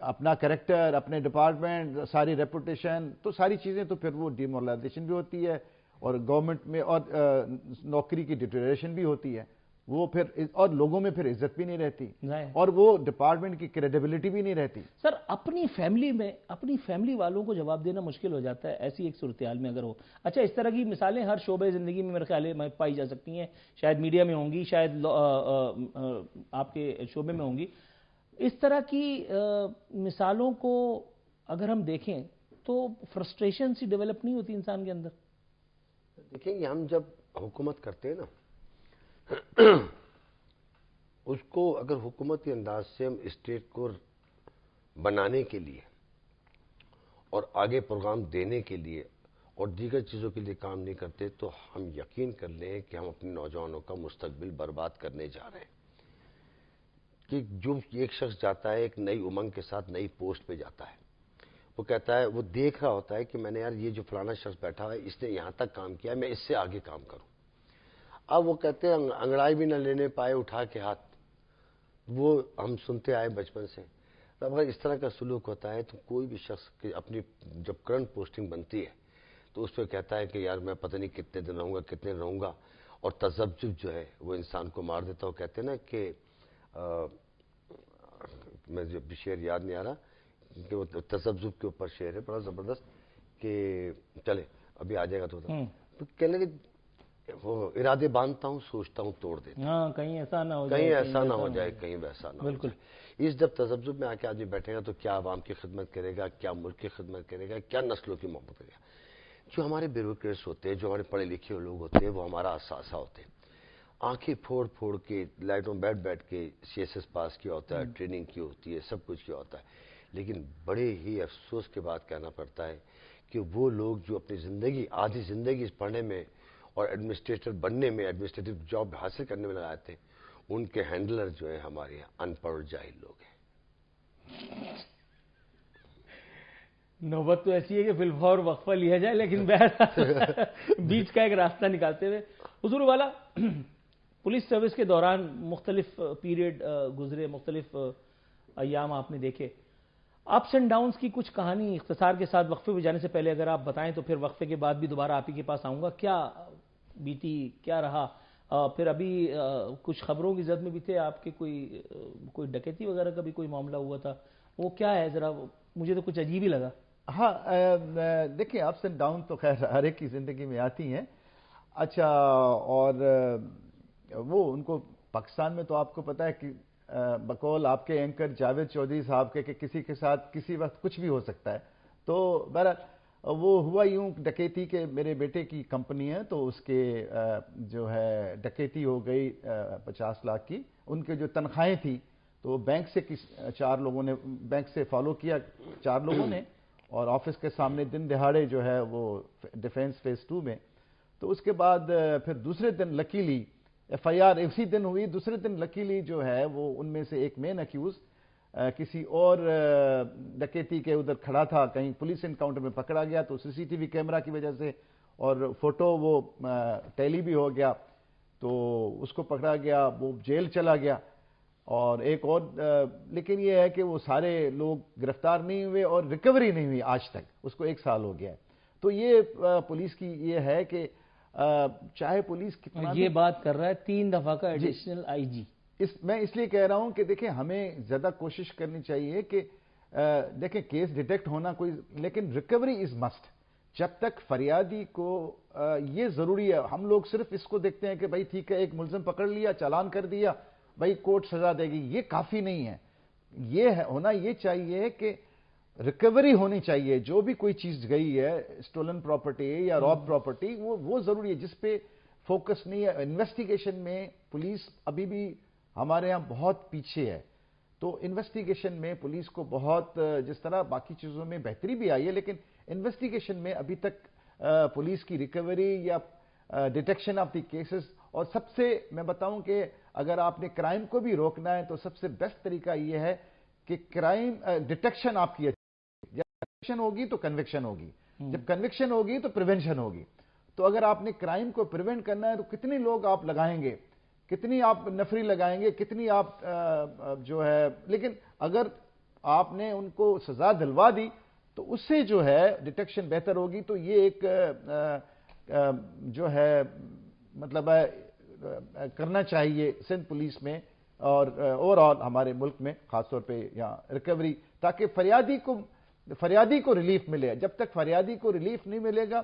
S2: اپنا کریکٹر, اپنے ڈپارٹمنٹ, ساری ریپوٹیشن, تو ساری چیزیں تو پھر وہ ڈیمورلائزیشن بھی ہوتی ہے اور گورنمنٹ میں اور نوکری کی ڈیٹیریشن بھی ہوتی ہے, وہ پھر اور لوگوں میں پھر عزت بھی نہیں رہتی اور وہ ڈپارٹمنٹ کی کریڈیبلٹی بھی نہیں رہتی.
S1: سر اپنی فیملی میں اپنی فیملی والوں کو جواب دینا مشکل ہو جاتا ہے ایسی ایک صورتحال میں اگر ہو. اچھا, اس طرح کی مثالیں ہر شعبے زندگی میں میرے خیال میں پائی جا سکتی ہیں, شاید میڈیا میں ہوں گی, شاید آپ کے شعبے میں ہوں گی. اس طرح کی مثالوں کو اگر ہم دیکھیں تو فرسٹریشن سی ڈیولپ نہیں ہوتی انسان کے اندر؟
S3: دیکھیں گے ہم جب حکومت کرتے ہیں نا, اس کو اگر حکومتی انداز سے ہم اسٹیٹ کو بنانے کے لیے اور آگے پروگرام دینے کے لیے اور دیگر چیزوں کے لیے کام نہیں کرتے تو ہم یقین کر لیں کہ ہم اپنے نوجوانوں کا مستقبل برباد کرنے جا رہے ہیں. کہ جو ایک شخص جاتا ہے ایک نئی امنگ کے ساتھ نئی پوسٹ پہ جاتا ہے, وہ کہتا ہے, وہ دیکھ رہا ہوتا ہے کہ میں نے یار یہ جو فلانا شخص بیٹھا ہے اس نے یہاں تک کام کیا ہے, میں اس سے آگے کام کروں. اب وہ کہتے ہیں انگڑائی بھی نہ لینے پائے اٹھا کے ہاتھ, وہ ہم سنتے آئے بچپن سے. اب اگر اس طرح کا سلوک ہوتا ہے تو کوئی بھی شخص اپنی جب کرنٹ پوسٹنگ بنتی ہے تو اس پہ کہتا ہے کہ یار میں پتہ نہیں کتنے دن رہوں گا کتنے رہوں گا, اور تذبذب جو ہے وہ انسان کو مار دیتا. وہ کہتے ہیں نا کہ میں جب شعر یاد نہیں آ رہا کہ وہ تذبذب کے اوپر شعر ہے بڑا زبردست کہ چلے ابھی آ جائے گا. تو کہنے لگے وہ ارادے باندھتا ہوں سوچتا ہوں توڑ دیتا ہوں,
S1: ہاں کہیں ایسا نہ ہو جائے,
S3: کہیں ایسا نہ ہو جائے, کہیں ویسا نہ ہو
S1: بالکل.
S3: جائے. اس جب تذبذب میں آ کے آدمی بیٹھے گا تو کیا عوام کی خدمت کرے گا, کیا ملک کی خدمت کرے گا, کیا نسلوں کی محبت کرے گا. جو ہمارے بیوروکریٹس ہوتے ہیں, جو ہمارے پڑھے لکھے لوگ ہوتے ہیں, وہ ہمارا اثاثہ ہوتے ہیں. آنکھیں پھوڑ پھوڑ کے لائٹوں بیٹھ بیٹھ کے سی ایس ایس پاس کیا ہوتا ہے, ٹریننگ کی ہوتی ہے, سب کچھ کیا ہوتا ہے, لیکن بڑے ہی افسوس کے بعد کہنا پڑتا ہے کہ وہ لوگ جو اپنی زندگی آدھی زندگی پڑھنے میں اور ایڈمنسٹریٹر بننے میں, ایڈمنسٹریٹو جاب حاصل کرنے میں لگائے تھے, ان کے ہینڈلر جو ہیں ہمارے یہاں ان پڑھ جاہل لوگ ہیں.
S1: نوبت تو ایسی ہے کہ فی الفور وقفہ لیا جائے, لیکن بہرحال بیچ کا ایک راستہ نکالتے ہوئے حضور والا پولیس سروس کے دوران مختلف پیریڈ گزرے, مختلف ایام آپ نے دیکھے, اپس اینڈ ڈاؤنز کی کچھ کہانی اختصار کے ساتھ وقفے پہ جانے سے پہلے اگر آپ بتائیں تو پھر وقفے کے بعد بھی دوبارہ آپ ہی کے پاس آؤں گا. کیا بیتی, کیا رہا؟ پھر ابھی کچھ خبروں کی زد میں بھی تھے آپ کے, کوئی ڈکیتی وغیرہ کا بھی کوئی معاملہ ہوا تھا, وہ کیا ہے ذرا, مجھے تو کچھ عجیب ہی لگا.
S2: ہاں دیکھیں اپس اینڈ ڈاؤن تو خیر ہر ایک کی زندگی میں آتی ہیں. اچھا, اور وہ ان کو پاکستان میں تو آپ کو پتا ہے کہ بقول آپ کے اینکر جاوید چودھری صاحب کے کہ کسی کے ساتھ کسی وقت کچھ بھی ہو سکتا ہے. تو بہرحال وہ ہوا یوں ڈکیتی کے, میرے بیٹے کی کمپنی ہے تو اس کے جو ہے ڈکیتی ہو گئی 50 لاکھ کی. ان کے جو تنخواہیں تھیں تو بینک سے 4 لوگوں نے بینک سے فالو کیا 4 لوگوں نے, اور آفس کے سامنے دن دہاڑے جو ہے وہ ڈیفینس فیز 2 میں. تو اس کے بعد پھر دوسرے دن لکیلی ایف آئی آر اسی دن ہوئی, دوسرے دن لکیلی جو ہے وہ ان میں سے ایک مین اکیوز کسی اور ڈکیتی کے ادھر کھڑا تھا، کہیں پولیس انکاؤنٹر میں پکڑا گیا تو سی سی ٹی وی کیمرہ کی وجہ سے اور فوٹو وہ ٹیلی بھی ہو گیا تو اس کو پکڑا گیا، وہ جیل چلا گیا. اور ایک اور لیکن یہ ہے کہ وہ سارے لوگ گرفتار نہیں ہوئے اور ریکوری نہیں ہوئی آج تک، اس کو 1 سال ہو گیا ہے. تو یہ پولیس کی یہ ہے کہ چاہے پولیس کتنا
S1: یہ بات کر رہا ہے 3 دفعہ کا ایڈیشنل آئی جی.
S2: میں اس لیے کہہ رہا ہوں کہ دیکھیں ہمیں زیادہ کوشش کرنی چاہیے کہ دیکھیں کیس ڈیٹیکٹ ہونا کوئی، لیکن ریکوری از مسٹ. جب تک فریادی کو یہ ضروری ہے، ہم لوگ صرف اس کو دیکھتے ہیں کہ بھائی ٹھیک ہے ایک ملزم پکڑ لیا، چالان کر دیا، بھائی کورٹ سزا دے گی، یہ کافی نہیں ہے. یہ ہونا یہ چاہیے کہ ریکوری ہونی چاہیے. جو بھی کوئی چیز گئی ہے، اسٹولن پراپرٹی یا راب پراپرٹی، وہ ضروری ہے، جس پہ فوکس نہیں ہے. انویسٹیگیشن میں پولیس ابھی بھی ہمارے ہاں بہت پیچھے ہے. تو انویسٹیگیشن میں پولیس کو بہت، جس طرح باقی چیزوں میں بہتری بھی آئی ہے، لیکن انویسٹیگیشن میں ابھی تک پولیس کی ریکوری یا ڈیٹیکشن آف دی کیسز. اور سب سے میں بتاؤں کہ اگر آپ نے کرائم کو بھی روکنا ہے تو سب سے بیسٹ طریقہ یہ ہے کہ کرائم ڈیٹیکشن آپ کی جب ڈیٹیکشن ہوگی تو کنوکشن ہوگی، جب کنوکشن ہوگی تو پریونشن ہوگی. تو اگر آپ نے کرائم کو پریونٹ کرنا ہے تو کتنے لوگ آپ لگائیں گے، کتنی آپ نفری لگائیں گے، کتنی آپ جو ہے، لیکن اگر آپ نے ان کو سزا دلوا دی تو اس سے جو ہے ڈیٹیکشن بہتر ہوگی. تو یہ ایک جو ہے مطلب کرنا چاہیے سندھ پولیس میں اور اوور آل ہمارے ملک میں، خاص طور پہ یہاں ریکوری، تاکہ فریادی کو ریلیف ملے. جب تک فریادی کو ریلیف نہیں ملے گا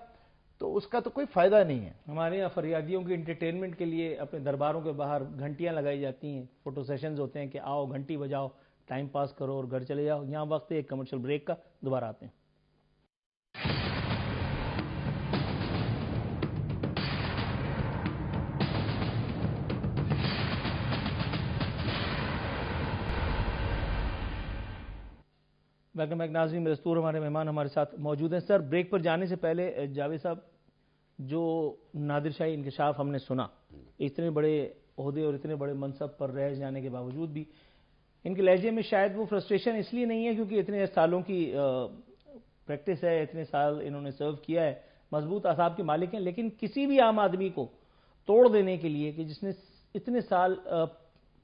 S2: تو اس کا تو کوئی فائدہ نہیں ہے.
S1: ہمارے یہاں فریادیوں کی انٹرٹینمنٹ کے لیے اپنے درباروں کے باہر گھنٹیاں لگائی جاتی ہیں، فوٹو سیشنز ہوتے ہیں کہ آؤ گھنٹی بجاؤ، ٹائم پاس کرو اور گھر چلے جاؤ. یہاں وقت ہے ایک کمرشل بریک کا، دوبارہ آتے ہیں. ویلکم بیک ناظرین، دستور ہمارے مہمان ہمارے ساتھ موجود ہیں. سر، بریک پر جانے سے پہلے جاوید صاحب، جو نادر شاہی انکشاف ہم نے سنا، اتنے بڑے عہدے اور اتنے بڑے منصب پر رہ جانے کے باوجود بھی ان کے لہجے میں شاید وہ فرسٹریشن اس لیے نہیں ہے کیونکہ اتنے سالوں کی پریکٹس ہے، اتنے سال انہوں نے سرو کیا ہے، مضبوط اعصاب کے مالک ہیں. لیکن کسی بھی عام آدمی کو توڑ دینے کے لیے کہ جس نے اتنے سال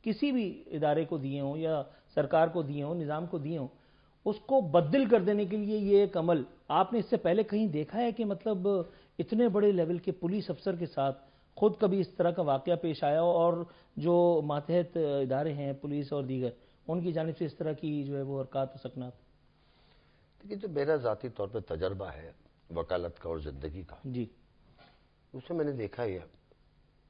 S1: کسی بھی ادارے کو دیے ہوں یا سرکار کو دیے ہوں، نظام کو دیے ہوں، اس کو بدل کر دینے کے لیے یہ ایک عمل آپ نے اس سے پہلے کہیں دیکھا ہے کہ مطلب اتنے بڑے لیول کے پولیس افسر کے ساتھ خود کبھی اس طرح کا واقعہ پیش آیا ہو اور جو ماتحت ادارے ہیں پولیس اور دیگر ان کی جانب سے اس طرح کی جو ہے وہ حرکات و سکنات؟
S3: دیکھیے، جو میرا ذاتی طور پہ تجربہ ہے وکالت کا اور زندگی کا،
S1: جی،
S3: اس میں نے دیکھا یہ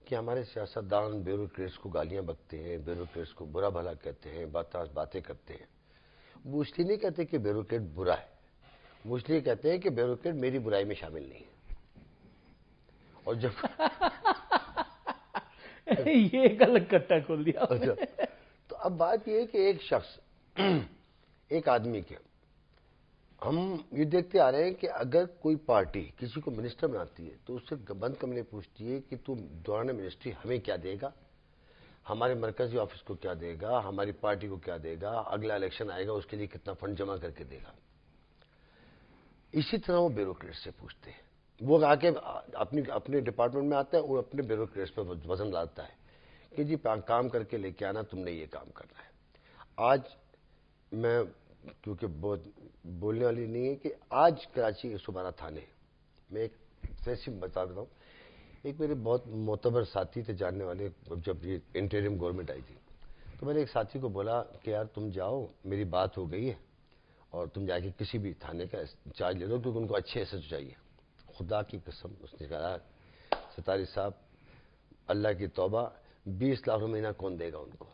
S3: کہ ہمارے سیاستدان بیوروکریٹس کو گالیاں بکتے ہیں، بیوروکریٹس کو برا بھلا کہتے ہیں، باتیں کرتے ہیں. وہ اس لیے نہیں کہتے کہ بیوروکریٹ برا ہے، وہ اس لیے کہتے ہیں کہ بیوروکریٹ میری برائی میں شامل نہیں ہے. اور جب
S1: یہ ایک الگ کٹا کھول دیا.
S3: تو اب بات یہ ہے کہ ایک شخص، ایک آدمی کے، ہم یہ دیکھتے آ رہے ہیں کہ اگر کوئی پارٹی کسی کو منسٹر بناتی ہے تو اس سے بند کمرے پوچھتی ہے کہ تم دوران منسٹری ہمیں کیا دے گا، ہمارے مرکزی آفس کو کیا دے گا، ہماری پارٹی کو کیا دے گا، اگلا الیکشن آئے گا اس کے لیے کتنا فنڈ جمع کر کے دے گا. اسی طرح وہ بیوروکریٹ سے پوچھتے ہیں. وہ آ کے اپنے ڈپارٹمنٹ میں آتا ہے اور اپنے بیوروکریٹس پہ وزن لاتا ہے کہ جی کام کر کے لے کے آنا، تم نے یہ کام کرنا ہے. آج میں کیونکہ بہت بولنے والی نہیں ہے کہ آج کراچی کے سبارہ تھانے میں ایک ایسی بتا دیتا ہوں، ایک میرے بہت معتبر ساتھی تھے جاننے والے، جب یہ انٹریم گورنمنٹ آئی تھی تو میں نے ایک ساتھی کو بولا کہ یار تم جاؤ، میری بات ہو گئی ہے اور تم جا کے کسی بھی تھانے کا چارج لے لو کیونکہ ان کو اچھے ایس ایچ او چاہیے. خدا کی قسم اس نے کہا ستاری صاحب اللہ کی توبہ 20 لاکھ روپے مہینہ کون دے گا ان کو.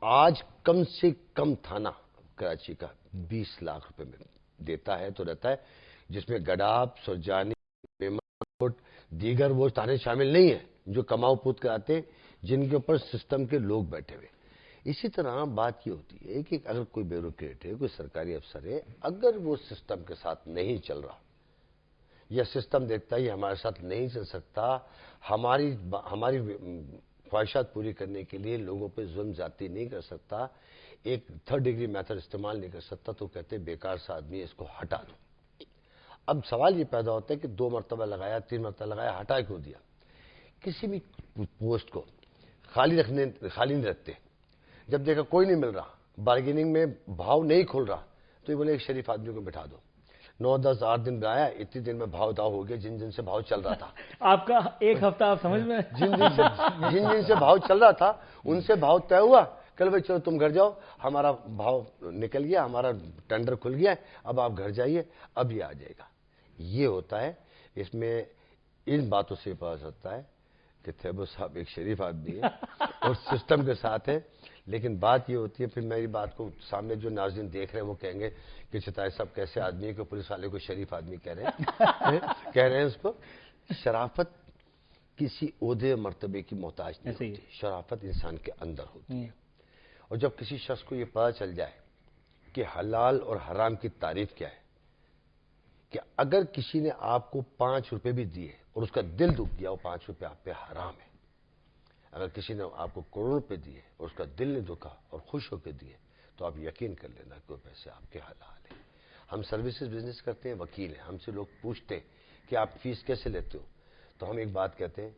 S3: آج کم سے کم تھانہ کراچی کا 20 لاکھ روپے میں دیتا ہے تو رہتا ہے، جس میں گڈاپ، سرجانی، دیگر وہ تھانے شامل نہیں ہیں جو کماؤ پوت کراتے ہیں، جن کے اوپر سسٹم کے لوگ بیٹھے ہوئے. اسی طرح بات یہ ہوتی ہے کہ اگر کوئی بیوروکریٹ ہے، کوئی سرکاری افسر ہے، اگر وہ سسٹم کے ساتھ نہیں چل رہا یا سسٹم دیکھتا ہے یہ ہمارے ساتھ نہیں چل سکتا، ہماری خواہشات پوری کرنے کے لیے لوگوں پہ ظلم زیادتی نہیں کر سکتا، ایک تھرڈ ڈگری میتھڈ استعمال نہیں کر سکتا، تو کہتے ہیں بیکار سا آدمی ہے، اس کو ہٹا دو۔ اب سوال یہ پیدا ہوتا ہے کہ 2 مرتبہ لگایا، 3 مرتبہ لگایا، ہٹا کیوں دیا؟ کسی بھی پوسٹ کو خالی نہیں رکھتے۔ جب دیکھا کوئی نہیں مل رہا، بارگیننگ میں بھاؤ نہیں کھل رہا، تو یہ بولے ایک شریف آدمی کو بٹھا دو۔ 9 10 8 دن بلایا، اتنی دن میں بھاؤ داؤ ہو گیا، جن دن سے بھاؤ چل رہا تھا
S1: آپ کا ایک ہفتہ آپ سمجھ میں
S3: جن دن سے بھاؤ چل رہا تھا ان سے بھاؤ طے ہوا، کل بھائی چلو تم گھر جاؤ، ہمارا بھاؤ نکل گیا، ہمارا ٹینڈر کھل گیا ہے، اب آپ گھر جائیے، اب یہ آ جائے گا۔ یہ ہوتا ہے، اس میں ان باتوں سے پتا چلتا ہے کہ تھیبو صاحب ایک شریف آدمی ہے اور سسٹم کے ساتھ ہے۔ لیکن بات یہ ہوتی ہے، پھر میری بات کو سامنے جو ناظرین دیکھ رہے ہیں وہ کہیں گے کہ چتائے صاحب کیسے آدمی ہے کہ پولیس والے کو شریف آدمی کہہ رہے ہیں اس کو۔ شرافت کسی عہدے مرتبے کی محتاج نہیں ہوتی، شرافت انسان کے اندر ہوتی ہے۔ اور جب کسی شخص کو یہ پتا چل جائے کہ حلال اور حرام کی تعریف کیا ہے، کہ اگر کسی نے آپ کو 5 روپے بھی دیے اور اس کا دل دکھ گیا، وہ 5 روپے آپ پہ حرام ہے۔ اگر کسی نے آپ کو کروڑ روپے دیے اور اس کا دل نے دکھا اور خوش ہو کے دیے، تو آپ یقین کر لینا کہ وہ پیسے آپ کے حلال ہیں۔ ہم سروسز بزنس کرتے ہیں، وکیل ہیں، ہم سے لوگ پوچھتے ہیں کہ آپ فیس کیسے لیتے ہو، تو ہم ایک بات کہتے ہیں،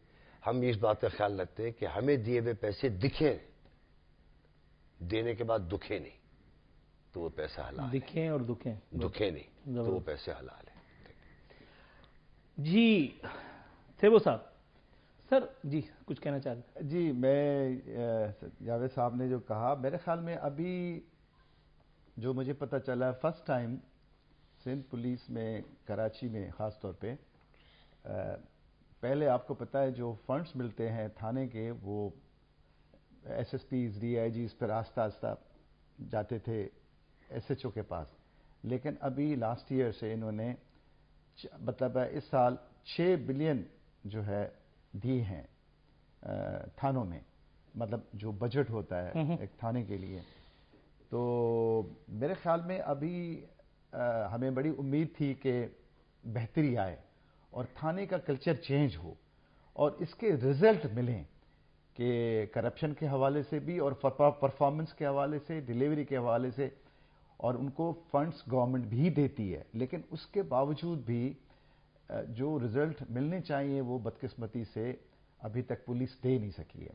S3: ہم اس بات کا خیال رکھتے ہیں کہ ہمیں دیے ہوئے پیسے دکھیں، دینے کے بعد دکھے نہیں، تو وہ پیسہ حلال ہے۔
S1: دکھیں اور
S3: دکھے نہیں تو وہ پیسے حلال ہے۔
S1: جی تھیبو صاحب، سر جی کچھ کہنا چاہتے ہیں؟
S2: جی میں جاوید صاحب نے جو کہا، میرے خیال میں ابھی جو مجھے پتہ چلا، فرسٹ ٹائم سندھ پولیس میں کراچی میں خاص طور پہ، پہلے آپ کو پتہ ہے جو فنڈز ملتے ہیں تھانے کے، وہ S S Ps, D I Gs پر آہستہ آہستہ جاتے تھے ایس ایچ او کے پاس، لیکن ابھی لاسٹ ایئر سے انہوں نے مطلب اس سال 6 بلین جو ہے دی ہیں تھانوں میں، مطلب جو بجٹ ہوتا ہے ایک تھانے کے لیے۔ تو میرے خیال میں ابھی ہمیں بڑی امید تھی کہ بہتری آئے اور تھانے کا کلچر چینج ہو اور اس کے رزلٹ ملیں، کہ کرپشن کے حوالے سے بھی اور پرفارمنس کے حوالے سے، ڈیلیوری کے حوالے سے، اور ان کو فنڈز گورنمنٹ بھی دیتی ہے، لیکن اس کے باوجود بھی جو رزلٹ ملنے چاہیے وہ بدقسمتی سے ابھی تک پولیس دے نہیں سکی ہے۔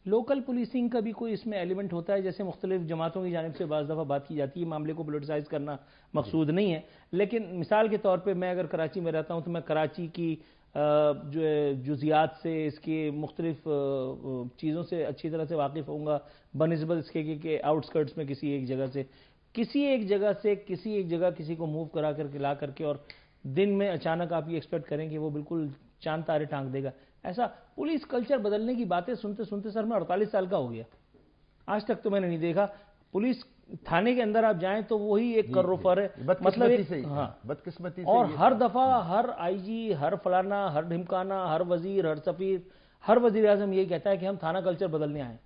S1: لوکل پولیسنگ کا بھی کوئی اس میں ایلیمنٹ ہوتا ہے؟ جیسے مختلف جماعتوں کی جانب سے بعض دفعہ بات کی جاتی ہے، معاملے کو پولیٹیسائز کرنا مقصود نہیں ہے، لیکن مثال کے طور پہ میں اگر کراچی میں رہتا ہوں تو میں کراچی کی جو جزیات سے، اس کی مختلف چیزوں سے اچھی طرح سے واقف ہوں گا بنسبت اس کے کہ آؤٹ سکرٹس میں کسی ایک جگہ سے کسی ایک جگہ کسی کو موو کرا کر کے لا کر کے، اور دن میں اچانک آپ یہ ایکسپیکٹ کریں کہ وہ بالکل چاند تارے ٹانک دے گا، ایسا پولیس کلچر بدلنے کی باتیں سنتے سنتے سر میں 48 سال کا ہو گیا، آج تک تو میں نے نہیں دیکھا پولیس تھانے کے اندر آپ جائیں تو وہی ایک کر فر ہے، مطلب
S2: بدقسمتی سے،
S1: اور ہر دفعہ ہر آئی جی، ہر فلانا، ہر ڈھمکانا، ہر وزیر، ہر سفیر، ہر وزیر اعظم یہی کہتا ہے کہ ہم تھانہ کلچر بدلنے آئے۔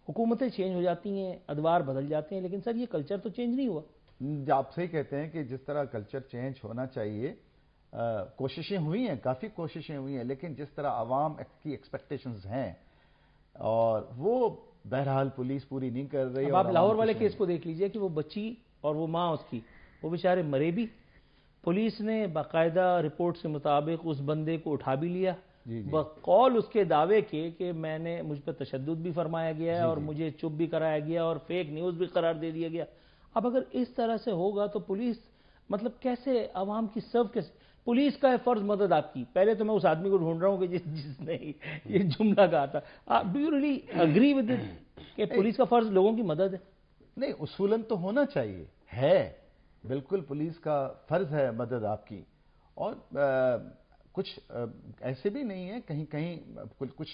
S1: حکومتیں چینج ہو جاتی ہیں، ادوار بدل جاتے ہیں، لیکن سر یہ کلچر تو چینج نہیں ہوا۔
S2: آپ صحیح کہتے ہیں کہ جس طرح کلچر چینج ہونا چاہیے، کوششیں ہوئی ہیں، کافی کوششیں ہوئی ہیں، لیکن جس طرح عوام کی ایکسپیکٹیشنز ہیں اور وہ بہرحال پولیس پوری نہیں کر رہی۔
S1: اب آپ لاہور والے کیس کو دیکھ لیجئے کہ وہ بچی اور وہ ماں اس کی، وہ بیچارے مرے بھی، پولیس نے باقاعدہ رپورٹ کے مطابق اس بندے کو اٹھا بھی لیا، بقول اس کے دعوے کے کہ مجھ پر تشدد بھی فرمایا گیا ہے اور مجھے چپ بھی کرایا گیا اور فیک نیوز بھی قرار دے دیا گیا۔ اب اگر اس طرح سے ہوگا تو پولیس مطلب کیسے عوام کی سرو کیسے؟ پولیس کا ہے فرض مدد آپ کی، پہلے تو میں اس آدمی کو ڈھونڈ رہا ہوں کہ جس نے یہ جملہ کہا تھا، do you really agree with it کہ پولیس کا فرض لوگوں کی مدد ہے؟
S2: نہیں، اصولاً تو ہونا چاہیے، ہے بالکل پولیس کا فرض ہے مدد آپ کی، اور کچھ ایسے بھی نہیں ہے، کہیں کہیں کچھ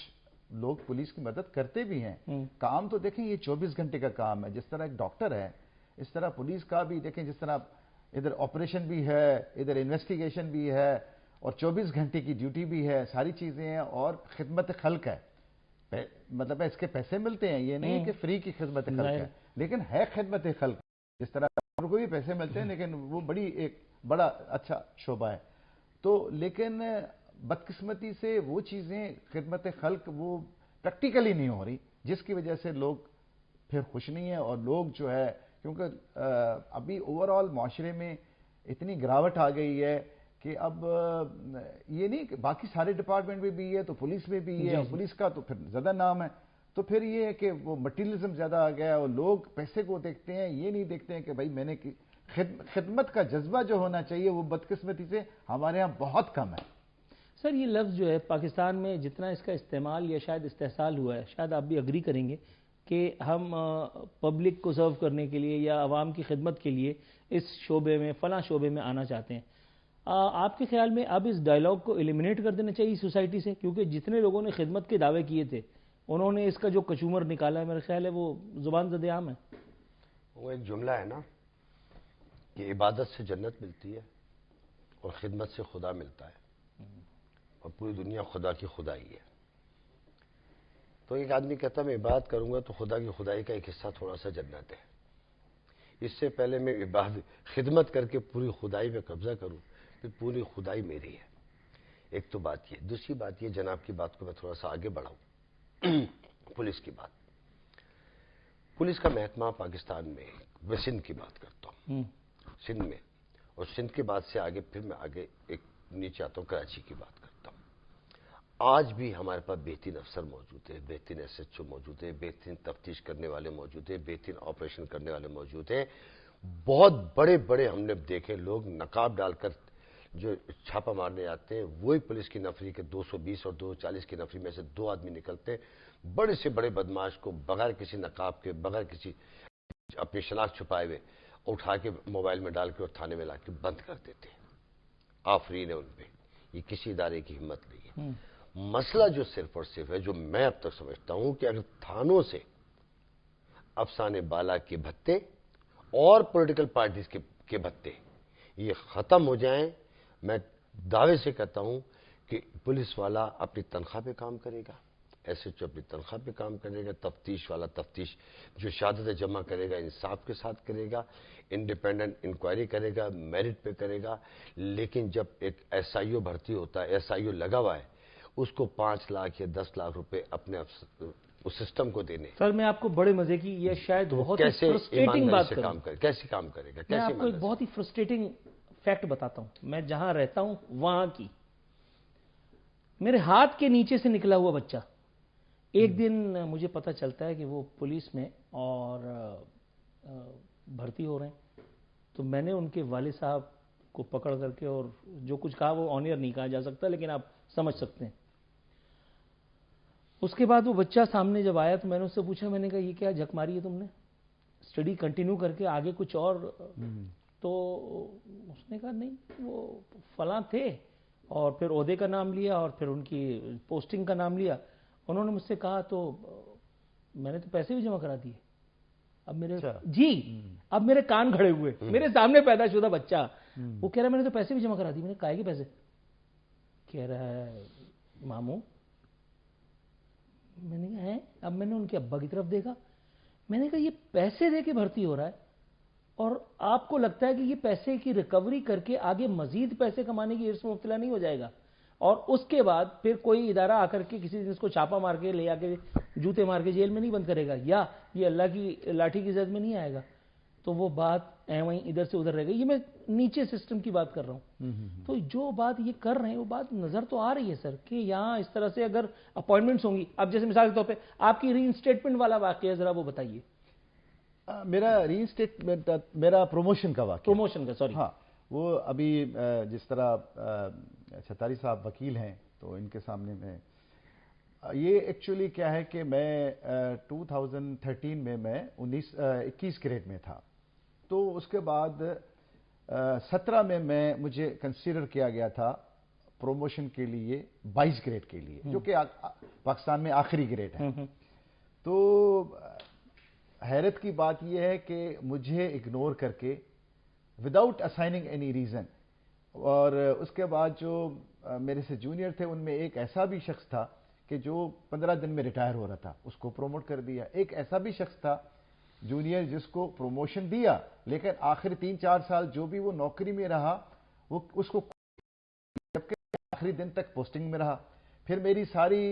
S2: لوگ پولیس کی مدد کرتے بھی ہیں۔ کام تو دیکھیں یہ 24 گھنٹے کا کام ہے، جس طرح ایک ڈاکٹر ہے اس طرح پولیس کا بھی دیکھیں، جس طرح ادھر آپریشن بھی ہے، ادھر انویسٹیگیشن بھی ہے، اور 24 گھنٹے کی ڈیوٹی بھی ہے، ساری چیزیں ہیں، اور خدمت خلق ہے، مطلب اس کے پیسے ملتے ہیں، یہ نہیں کہ فری کی خدمت خلق ہے، لیکن ہے خدمت خلق، جس طرح ڈاکٹر کو بھی پیسے ملتے ہیں، لیکن وہ ایک بڑا اچھا شعبہ ہے۔ تو لیکن بدقسمتی سے وہ چیزیں خدمت خلق وہ پریکٹیکلی نہیں ہو رہی، جس کی وجہ سے لوگ پھر خوش نہیں ہیں، اور لوگ جو ہے کیونکہ ابھی اوور آل معاشرے میں اتنی گراوٹ آ گئی ہے کہ اب یہ نہیں کہ باقی سارے ڈپارٹمنٹ میں بھی ہے تو پولیس میں بھی ہے، اور پولیس کا تو پھر زیادہ نام ہے، تو پھر یہ ہے کہ وہ مٹیریلزم زیادہ آ گیا ہے، اور لوگ پیسے کو دیکھتے ہیں، یہ نہیں دیکھتے ہیں کہ بھائی میں نے خدمت کا جذبہ جو ہونا چاہیے وہ بدقسمتی سے ہمارے ہاں بہت کم ہے۔
S1: سر یہ لفظ جو ہے پاکستان میں جتنا اس کا استعمال یا شاید استحصال ہوا ہے، شاید آپ بھی اگری کریں گے کہ ہم پبلک کو سرو کرنے کے لیے یا عوام کی خدمت کے لیے اس شعبے میں فلاں شعبے میں آنا چاہتے ہیں۔ آپ کے خیال میں اب اس ڈائیلاگ کو ایلیمنیٹ کر دینا چاہیے سوسائٹی سے، کیونکہ جتنے لوگوں نے خدمت کے دعوے کیے تھے انہوں نے اس کا جو کچومر نکالا ہے میرے خیال ہے وہ زبان زد عام ہے۔
S3: وہ ایک جملہ ہے نا کہ عبادت سے جنت ملتی ہے اور خدمت سے خدا ملتا ہے، اور پوری دنیا خدا کی خدائی ہے۔ تو ایک آدمی کہتا ہے میں عبادت کروں گا تو خدا کی خدائی کا ایک حصہ تھوڑا سا جنت ہے، اس سے پہلے میں خدمت کر کے پوری خدائی پہ قبضہ کروں پھر پوری خدائی میری ہے۔ ایک تو بات یہ، دوسری بات یہ، جناب کی بات کو میں تھوڑا سا آگے بڑھاؤں، پولیس کی بات۔ پولیس کا محکمہ پاکستان میں، میں سندھ کی بات کرتا ہوں، سندھ میں، اور سندھ کے بعد سے آگے پھر میں آگے ایک نیچے آتا ہوں، کراچی کی بات کرتا ہوں۔ آج بھی ہمارے پاس بہترین افسر موجود ہیں، بہترین ایس ایچ او موجود ہیں، بہترین تفتیش کرنے والے موجود ہیں، بہترین آپریشن کرنے والے موجود ہیں۔ بہت بڑے بڑے ہم نے دیکھے لوگ نقاب ڈال کر جو چھاپہ مارنے آتے ہیں، وہی پولیس کی نفری کے 220 اور 240 کی نفری میں سے 2 آدمی نکلتے ہیں، بڑے سے بڑے بدماش کو بغیر کسی نقاب کے، بغیر کسی اپنی شناخت چھپائے ہوئے اٹھا کے موبائل میں ڈال کے اور تھانے میں لا کے بند کر دیتے ہیں۔ آفرین ہے ان پہ، یہ کسی ادارے کی ہمت نہیں ہے۔ مسئلہ جو صرف اور صرف ہے، جو میں اب تک سمجھتا ہوں کہ اگر تھانوں سے افسانے بالا کے بھتے اور پولیٹیکل پارٹیز کے بھتے یہ ختم ہو جائیں، میں دعوے سے کہتا ہوں کہ پولیس والا اپنی تنخواہ پہ کام کرے گا، ایس ایچ او اپنی تنخواہ پہ کام کرے گا، تفتیش والا تفتیش جو شہادتیں جمع کرے گا انصاف کے ساتھ کرے گا، انڈیپینڈنٹ انکوائری کرے گا، میرٹ پہ کرے گا۔ لیکن جب ایک ایس آئی او بھرتی ہوتا ہے، ایس آئی او لگا ہوا ہے، اس کو 5 لاکھ یا 10 لاکھ روپے اپنے اس سسٹم کو دینے،
S1: سر میں آپ کو بڑے مزے کی یہ شاید بہت ہی فرسٹریٹنگ بات کروں،
S3: کیسے کام کرے گا،
S1: میں آپ کو ایک بہت ہی فرسٹریٹنگ فیکٹ بتاتا ہوں، میں جہاں رہتا ہوں وہاں کی، میرے ہاتھ کے نیچے سے نکلا ہوا بچہ، ایک دن مجھے پتہ چلتا ہے کہ وہ پولیس میں اور بھرتی ہو رہے ہیں، تو میں نے ان کے والد صاحب کو پکڑ کر کے، اور جو کچھ کہا وہ آن ایئر نہیں کہا جا سکتا لیکن آپ سمجھ سکتے ہیں۔ اس کے بعد وہ بچہ سامنے جب آیا تو میں نے اس سے پوچھا، میں نے کہا یہ کیا جھک ماری ہے تم نے، اسٹڈی کنٹینیو کر کے آگے کچھ اور؟ تو اس نے کہا نہیں وہ فلاں تھے، اور پھر عہدے کا نام لیا اور پھر ان کی پوسٹنگ کا نام لیا۔ انہوں نے مجھ سے کہا تو میں نے تو پیسے بھی جمع کرا دیے۔ اب میرے اب میرے کان کھڑے ہوئے، میرے سامنے پیدا شدہ بچہ وہ کہہ رہا ہے میں نے تو پیسے بھی جمع کرا دیے۔ میں نے کہا کہ پیسے؟ کہہ رہا ہے ماموں۔ میں نے کہا ہے؟ اب میں نے ان کے ابا کی طرف دیکھا، میں نے کہا یہ پیسے دے کے بھرتی ہو رہا ہے، اور آپ کو لگتا ہے کہ یہ پیسے کی ریکوری کر کے آگے مزید پیسے کمانے کی ہرس میں مبتلا نہیں ہو جائے گا، اور اس کے بعد پھر کوئی ادارہ آ کر کے کسی دن اس کو چھاپا مار کے لے آ کے جوتے مار کے جیل میں نہیں بند کرے گا، یا یہ اللہ کی لاٹھی کی زد میں نہیں آئے گا؟ تو وہ بات وہیں ادھر سے ادھر رہ گئی۔ یہ میں نیچے سسٹم کی بات کر رہا ہوں۔ تو جو بات یہ کر رہے ہیں وہ بات نظر تو آ رہی ہے سر کہ یہاں اس طرح سے اگر اپوائنٹمنٹس ہوں گی، اب جیسے مثال کے طور پہ آپ کی ری انسٹیٹمنٹ والا واقعہ ذرا وہ بتائیے۔
S2: میرا ری انسٹیٹمنٹ، میرا پروموشن کا واقعہ،
S1: پروموشن کا، سوری،
S2: ہاں، وہ ابھی جس طرح چھتاری صاحب وکیل ہیں تو ان کے سامنے میں یہ ایکچولی کیا ہے کہ میں 2013 میں 21 گریڈ میں تھا، تو اس کے بعد 17 میں مجھے کنسیڈر کیا گیا تھا پروموشن کے لیے 22 گریڈ کے لیے، جو کہ پاکستان میں آخری گریڈ ہے۔ تو حیرت کی بات یہ ہے کہ مجھے اگنور کر کے وداؤٹ اسائننگ اینی ریزن، اور اس کے بعد جو میرے سے جونیئر تھے ان میں ایک ایسا بھی شخص تھا کہ جو 15 دن میں ریٹائر ہو رہا تھا، اس کو پروموٹ کر دیا۔ ایک ایسا بھی شخص تھا جونیئر جس کو پروموشن دیا لیکن آخری 3-4 سال جو بھی وہ نوکری میں رہا اس کو آخری دن تک پوسٹنگ میں رہا۔ پھر میری ساری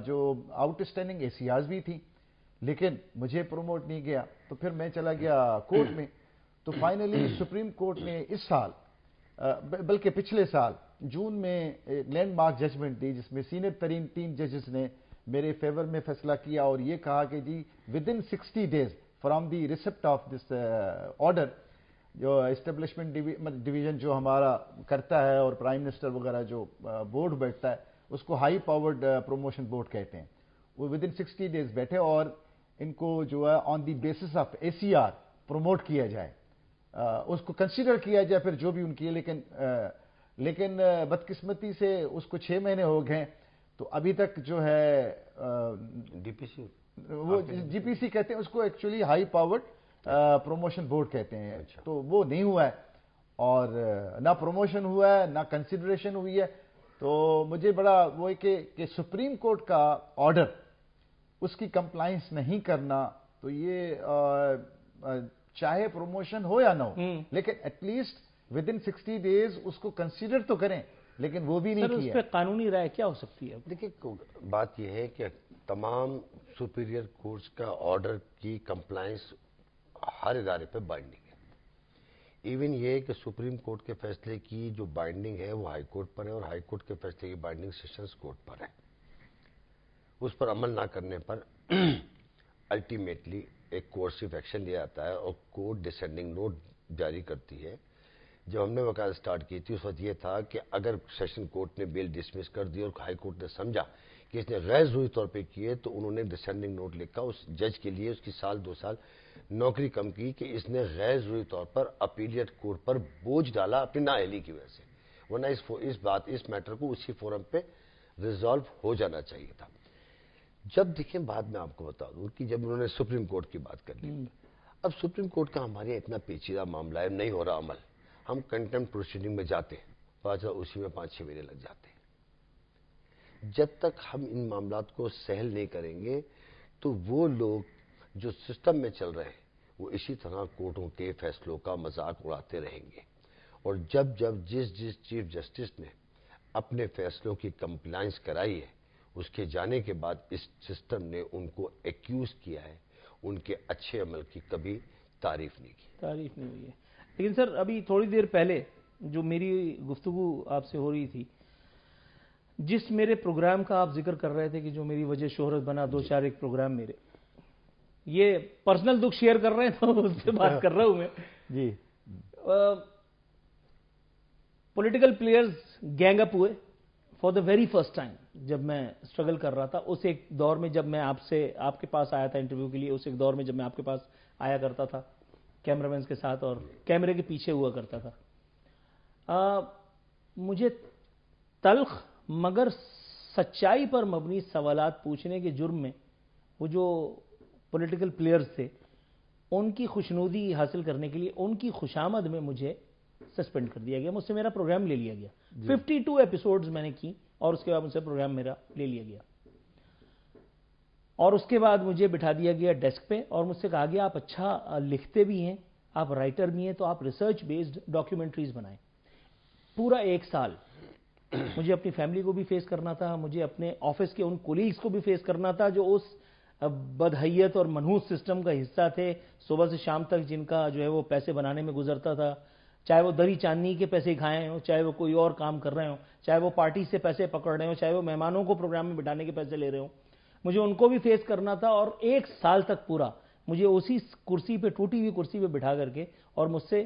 S2: جو آؤٹ اسٹینڈنگ ACRs بھی تھیں، لیکن مجھے پروموٹ نہیں کیا، تو پھر میں چلا گیا کورٹ میں. تو فائنلی سپریم کورٹ نے اس سال بلکہ پچھلے سال جون میں لینڈ مارک ججمنٹ دی، جس میں سینئر ترین 3 ججز نے میرے فیور میں فیصلہ کیا اور یہ کہا کہ جی ودن 60 days from the ریسپٹ of this order, جو اسٹیبلشمنٹ ڈویژن جو ہمارا کرتا ہے اور پرائم منسٹر وغیرہ جو بورڈ بیٹھتا ہے اس کو ہائی پاورڈ پروموشن بورڈ کہتے ہیں، وہ ودن 60 days بیٹھے اور ان کو جو ہے on the basis of ACR promote کیا جائے، اس کو کنسیڈر کیا جائے پھر جو بھی ان کی ہے. لیکن بدقسمتی سے اس کو 6 مہینے ہو گئے، تو ابھی تک جو ہے
S3: DPC
S2: وہ GPC کہتے ہیں اس کو، actually high powered promotion board کہتے ہیں. تو وہ نہیں ہوا ہے اور نہ پروموشن ہوا ہے نہ کنسیڈریشن ہوئی ہے. تو مجھے بڑا وہ ہے کہ سپریم کورٹ کا آرڈر اس کی کمپلائنس نہیں کرنا، تو یہ چاہے پروموشن ہو یا نہ ہو لیکن ایٹ لیسٹ ودن 60 days اس کو کنسیڈر تو کریں، لیکن وہ بھی نہیں
S1: سر اس
S2: کیا.
S1: پہ قانونی رائے کیا ہو سکتی ہے؟
S3: دیکھیں بات یہ ہے کہ تمام سپیریئر کورٹس کا آرڈر کی کمپلائنس ہر ادارے پہ بائنڈنگ ہے. ایون یہ کہ سپریم کورٹ کے فیصلے کی جو بائنڈنگ ہے وہ ہائی کورٹ پر ہے، اور ہائی کورٹ کے فیصلے کی بائنڈنگ سیشنز کورٹ پر ہے. اس پر عمل نہ کرنے پر الٹیمیٹلی ایک کورسو ایکشن لیا جاتا ہے اور کورٹ ڈسینڈنگ نوٹ جاری کرتی ہے. جب ہم نے وکالت سٹارٹ کی تھی اس وقت یہ تھا کہ اگر سیشن کورٹ نے بیل ڈسمس کر دی اور ہائی کورٹ نے سمجھا کہ اس نے غیر ضروری طور پہ کیے، تو انہوں نے ڈسینڈنگ نوٹ لکھا اس جج کے لیے، اس کی 1-2 سال نوکری کم کی کہ اس نے غیر ضروری طور پر اپیلیٹ کورٹ پر بوجھ ڈالا اپنی نااہلی کی وجہ سے، ورنہ اس میٹر کو اسی فورم پہ ریزالو ہو جانا چاہیے تھا. جب دیکھیں بعد میں آپ کو بتا دوں کہ جب انہوں نے سپریم کورٹ کی بات کر لی، اب سپریم کورٹ کا ہمارے اتنا پیچیدہ معاملہ ہے، نہیں ہو رہا عمل، ہم کنٹمپٹ پروسیڈنگ میں جاتے ہیں، اسی میں 5-6 مہینے لگ جاتے ہیں. جب تک ہم ان معاملات کو سہل نہیں کریں گے تو وہ لوگ جو سسٹم میں چل رہے ہیں وہ اسی طرح کورٹوں کے فیصلوں کا مذاق اڑاتے رہیں گے. اور جس چیف جسٹس نے اپنے فیصلوں کی کمپلائنس کرائی ہے، اس کے جانے کے بعد اس سسٹم نے ان کو ایکیوز کیا ہے، ان کے اچھے عمل کی کبھی تعریف نہیں
S1: ہوئی ہے. لیکن سر ابھی تھوڑی دیر پہلے جو میری گفتگو آپ سے ہو رہی تھی، جس میرے پروگرام کا آپ ذکر کر رہے تھے کہ جو میری وجہ شہرت بنا 2-4 ایک پروگرام میرے، یہ پرسنل دکھ شیئر کر رہے ہیں تو اس سے بات کر رہا ہوں میں.
S2: جی
S1: پولیٹیکل پلیئرز گینگ اپ ہوئے for the very first time جب میں اسٹرگل کر رہا تھا. اس ایک دور میں جب میں آپ کے پاس آیا تھا انٹرویو کے لیے، اس ایک دور میں جب میں آپ کے پاس آیا کرتا تھا کیمرہ مینز کے ساتھ اور کیمرے کے پیچھے ہوا کرتا تھا، مجھے تلخ مگر سچائی پر مبنی سوالات پوچھنے کے جرم میں وہ جو پولیٹیکل پلیئرز تھے ان کی خوشنودی حاصل کرنے کے لیے ان کی خوشامد میں مجھے سسپینڈ کر دیا گیا، مجھ سے میرا پروگرام لے لیا گیا. 52 ایپیسوڈز میں نے کی اور اس کے بعد مجھ سے پروگرام میرا لے لیا گیا، اور اس کے بعد مجھے بٹھا دیا گیا ڈیسک پہ اور مجھ سے کہا گیا آپ اچھا لکھتے بھی ہیں، آپ رائٹر بھی ہیں، تو آپ ریسرچ بیسڈ ڈاکیومنٹریز بنائیں. پورا 1 سال مجھے اپنی فیملی کو بھی فیس کرنا تھا، مجھے اپنے آفس کے ان کولیگز کو بھی فیس کرنا تھا جو اس بدحیت اور منحوس سسٹم کا حصہ تھے، صبح سے شام تک جن کا جو ہے وہ پیسے بنانے میں گزرتا تھا، چاہے وہ دری چاندنی کے پیسے کھائے ہوں، چاہے وہ کوئی اور کام کر رہے ہوں، چاہے وہ پارٹی سے پیسے پکڑ رہے ہوں، چاہے وہ مہمانوں کو پروگرام میں بٹھانے کے پیسے لے رہے ہوں. مجھے ان کو بھی فیس کرنا تھا اور 1 سال تک پورا مجھے اسی کرسی پہ، ٹوٹی ہوئی کرسی پہ بٹھا کر کے اور مجھ سے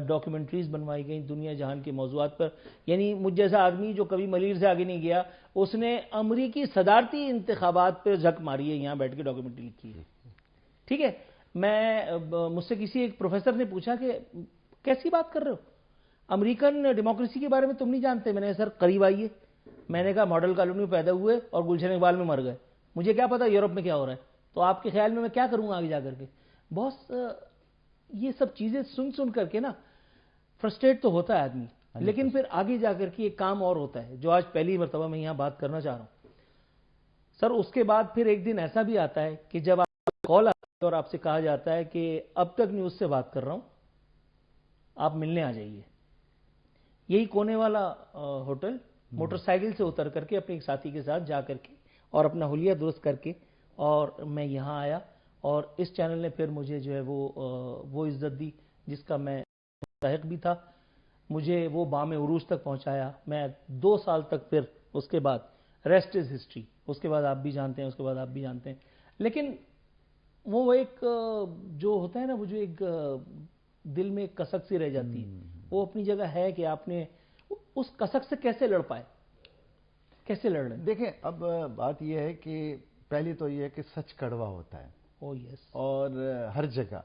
S1: ڈاکیومنٹریز بنوائی گئیں دنیا جہان کے موضوعات پر. یعنی مجھ جیسا آدمی جو کبھی ملیر سے آگے نہیں گیا، اس نے امریکی صدارتی انتخابات پہ جھک ماری ہے، یہاں بیٹھ کے ڈاکیومنٹری لکھی ہے. ٹھیک ہے، مجھ سے کسی ایک پروفیسر نے پوچھا کہ کیسی بات کر رہے ہو، امریکن ڈیموکریسی کے بارے میں تم نہیں جانتے؟ میں نے سر قریب آئیے. میں نے کہا ماڈل کالونی میں پیدا ہوئے اور گلشن اقبال میں مر گئے، مجھے کیا پتا یورپ میں کیا ہو رہا ہے، تو آپ کے خیال میں کیا کروں گا آگے جا کر کے. بہت یہ سب چیزیں سن کر کے نا فرسٹریٹ تو ہوتا ہے آدمی، لیکن پھر آگے جا کر کے ایک کام اور ہوتا ہے جو آج پہلی مرتبہ میں یہاں بات کرنا چاہ رہا ہوں. سر اس کے بعد پھر ایک دن ایسا بھی آتا ہے کہ جب آپ کال آتی ہے اور آپ سے کہا جاتا ہے کہ اب تک نیوز سے بات کر رہا ہوں، آپ ملنے آ جائیے. یہی کونے والا ہوٹل موٹر سائیکل سے اتر کر کے اپنے ایک ساتھی کے ساتھ جا کر کے اور اپنا حلیہ درست کر کے اور میں یہاں آیا، اور اس چینل نے پھر مجھے جو ہے وہ عزت دی جس کا میں مستحق بھی تھا. مجھے وہ بام عروج تک پہنچایا. میں 2 سال تک پھر اس کے بعد ریسٹ از ہسٹری، اس کے بعد آپ بھی جانتے ہیں، اس کے بعد آپ بھی جانتے ہیں. لیکن وہ ایک جو ہوتا ہے نا، وہ جو ایک دل میں ایک کسک سی رہ جاتی ہے، وہ اپنی جگہ ہے کہ آپ نے اس کسک سے کیسے لڑ پائے، کیسے لڑ رہے ہیں؟
S2: دیکھیں اب بات یہ ہے کہ پہلی تو یہ ہے کہ سچ کڑوا ہوتا ہے
S1: یس،
S2: اور ہر جگہ.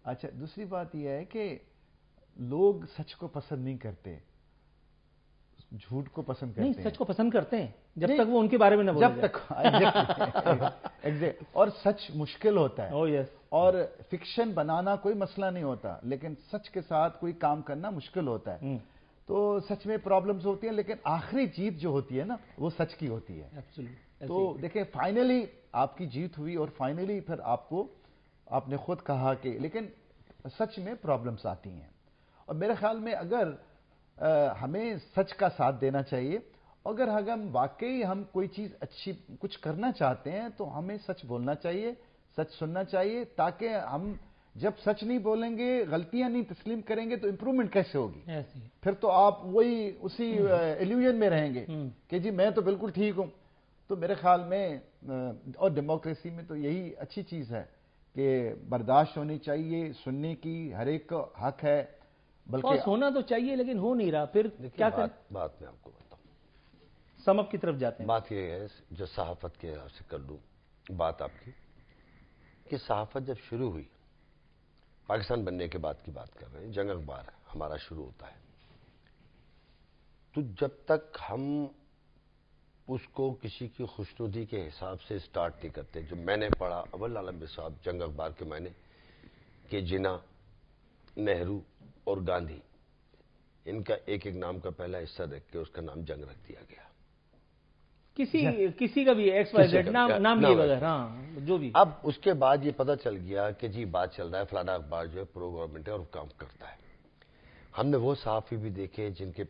S2: اچھا، دوسری بات یہ ہے کہ لوگ سچ کو پسند نہیں کرتے، جھوٹ کو پسند کرتے
S1: نہیں،
S2: ہیں.
S1: سچ کو پسند کرتے ہیں جب تک وہ ان کے بارے میں نہ بولے
S2: جب تک اور سچ مشکل ہوتا ہے.
S1: یس،
S2: اور فکشن بنانا کوئی مسئلہ نہیں ہوتا، لیکن سچ کے ساتھ کوئی کام کرنا مشکل ہوتا ہے. تو سچ میں پرابلمز ہوتی ہیں، لیکن آخری جیت جو ہوتی ہے نا، وہ سچ کی ہوتی ہے. تو دیکھیں فائنلی آپ کی جیت ہوئی، اور فائنلی پھر آپ نے خود کہا کہ لیکن سچ میں پرابلمز آتی ہیں. اور میرے خیال میں اگر ہمیں سچ کا ساتھ دینا چاہیے، اگر ہم واقعی کوئی چیز اچھی کچھ کرنا چاہتے ہیں تو ہمیں سچ بولنا چاہیے، سچ سننا چاہیے، تاکہ ہم جب سچ نہیں بولیں گے، غلطیاں نہیں تسلیم کریں گے تو امپروومنٹ کیسے ہوگی؟ پھر تو آپ وہی اسی ایلیوژن میں رہیں گے کہ جی میں تو بالکل ٹھیک ہوں. تو میرے خیال میں اور ڈیموکریسی میں تو یہی اچھی چیز ہے کہ برداشت ہونی چاہیے، سننے کی ہر ایک کا حق ہے. بلکہ
S1: ہونا تو چاہیے لیکن ہو نہیں رہا، پھر کیا کریں؟
S3: بات میں آپ کو بتاؤں،
S1: سم اپ کی طرف جاتے ہیں.
S3: بات یہ ہے جو صحافت کے حساب سے کر لوں بات آپ کی، کہ صحافت جب شروع ہوئی، پاکستان بننے کے بعد کی بات کر رہے ہیں، جنگ اخبار ہمارا شروع ہوتا ہے، تو جب تک ہم اس کو کسی کی خوشنودی کے حساب سے سٹارٹ نہیں کرتے. جو میں نے پڑھا اول عالم صاحب جنگ اخبار کے معنی کہ جناح، نہرو اور گاندھی، ان کا ایک ایک نام کا پہلا حصہ رکھ کے اس کا نام جنگ رکھ دیا گیا.
S1: کسی کا بھی ایکس وائی زیڈ نام لیے بغیر، ہاں جو بھی.
S3: اب اس کے بعد یہ پتہ چل گیا کہ جی بات چل رہا ہے فلانا اخبار جو ہے پرو گورنمنٹ ہے اور کام کرتا ہے. ہم نے وہ صحافی بھی دیکھے جن کے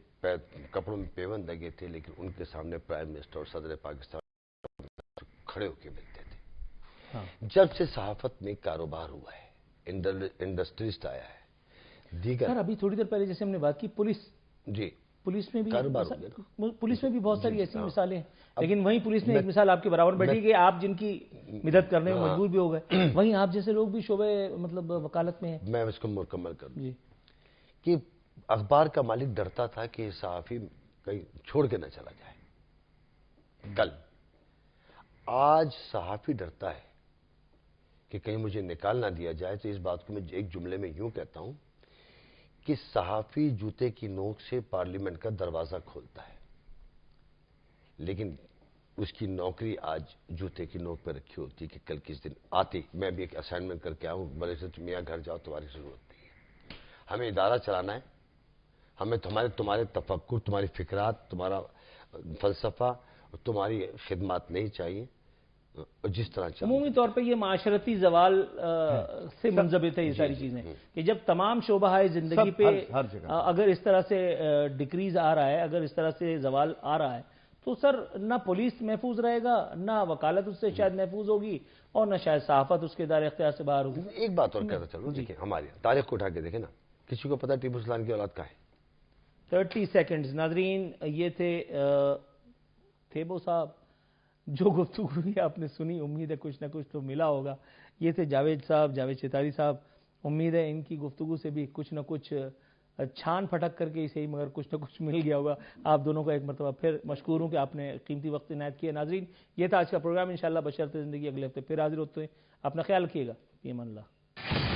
S3: کپڑوں میں پیوند لگے تھے، لیکن ان کے سامنے پرائم منسٹر اور صدر پاکستان کھڑے ہو کے ملتے تھے. جب سے صحافت میں کاروبار ہوا ہے، انڈسٹریسٹ آیا ہے، دیگر
S1: سر ابھی تھوڑی دیر پہلے جیسے ہم نے بات کی پولیس میں بھی
S3: کاروبار ہو گیا.
S1: پولیس میں بھی بہت ساری ایسی مثالیں ہیں، لیکن وہیں پولیس میں ایک مثال آپ کے برابر بیٹھی کہ آپ جن کی مدد کرنے میں مجبور بھی ہو گئے، وہیں آپ جیسے لوگ بھی شعبے مطلب وکالت میں ہیں.
S3: میں اس کو مکمل کروں کہ اخبار کا مالک ڈرتا تھا کہ صحافی کہیں چھوڑ کے نہ چلا جائے. کل آج صحافی ڈرتا ہے کہ کہیں مجھے نکال نہ دیا جائے. تو اس بات کو میں ایک جملے میں یوں کہتا ہوں کہ صحافی جوتے کی نوک سے پارلیمنٹ کا دروازہ کھولتا ہے، لیکن اس کی نوکری آج جوتے کی نوک پہ رکھی ہوتی ہے کہ کل کس دن آتے. میں بھی ایک اسائنمنٹ کر کے آؤں، بڑے سے میاں گھر جاؤ، تمہاری ضرورت نہیں ہے. ہمیں ادارہ چلانا ہے، ہمیں تمہارے تفکر، تمہاری فکرات، تمہارا فلسفہ، تمہاری خدمات نہیں چاہیے. جس طرح
S1: عمومی طور پہ یہ معاشرتی زوال سے منضبط ہے یہ ساری چیزیں، کہ جب تمام شعبہ زندگی پہ اگر اس طرح سے ڈکریز آ رہا ہے، اگر اس طرح سے زوال آ رہا ہے، تو سر نہ پولیس محفوظ رہے گا، نہ وکالت اس سے شاید محفوظ ہوگی، اور نہ شاید صحافت اس کے دائرہ اختیار سے باہر ہوگی.
S3: ایک بات اور کہتا چلو، دیکھیں ہماری تاریخ کو اٹھا کے دیکھیں نا، کسی کو پتا ٹیپو سلطان کی اولاد کا ہے؟
S1: 30 سیکنڈز. ناظرین یہ تھے وہ صاحب جو گفتگو ہوئی آپ نے سنی، امید ہے کچھ نہ کچھ تو ملا ہوگا. یہ تھے جاوید صاحب، جاوید چتاری صاحب. امید ہے ان کی گفتگو سے بھی کچھ نہ کچھ چھان پھٹک کر کے اسے مگر کچھ نہ کچھ مل گیا ہوگا. آپ دونوں کا ایک مرتبہ پھر مشکور ہوں کہ آپ نے قیمتی وقت عنایت کیا. ناظرین یہ تھا آج کا پروگرام. انشاءاللہ بشرط زندگی اگلے ہفتے پھر حاضر ہوتے ہیں. اپنا خیال رکھیے گا. فی امان اللہ.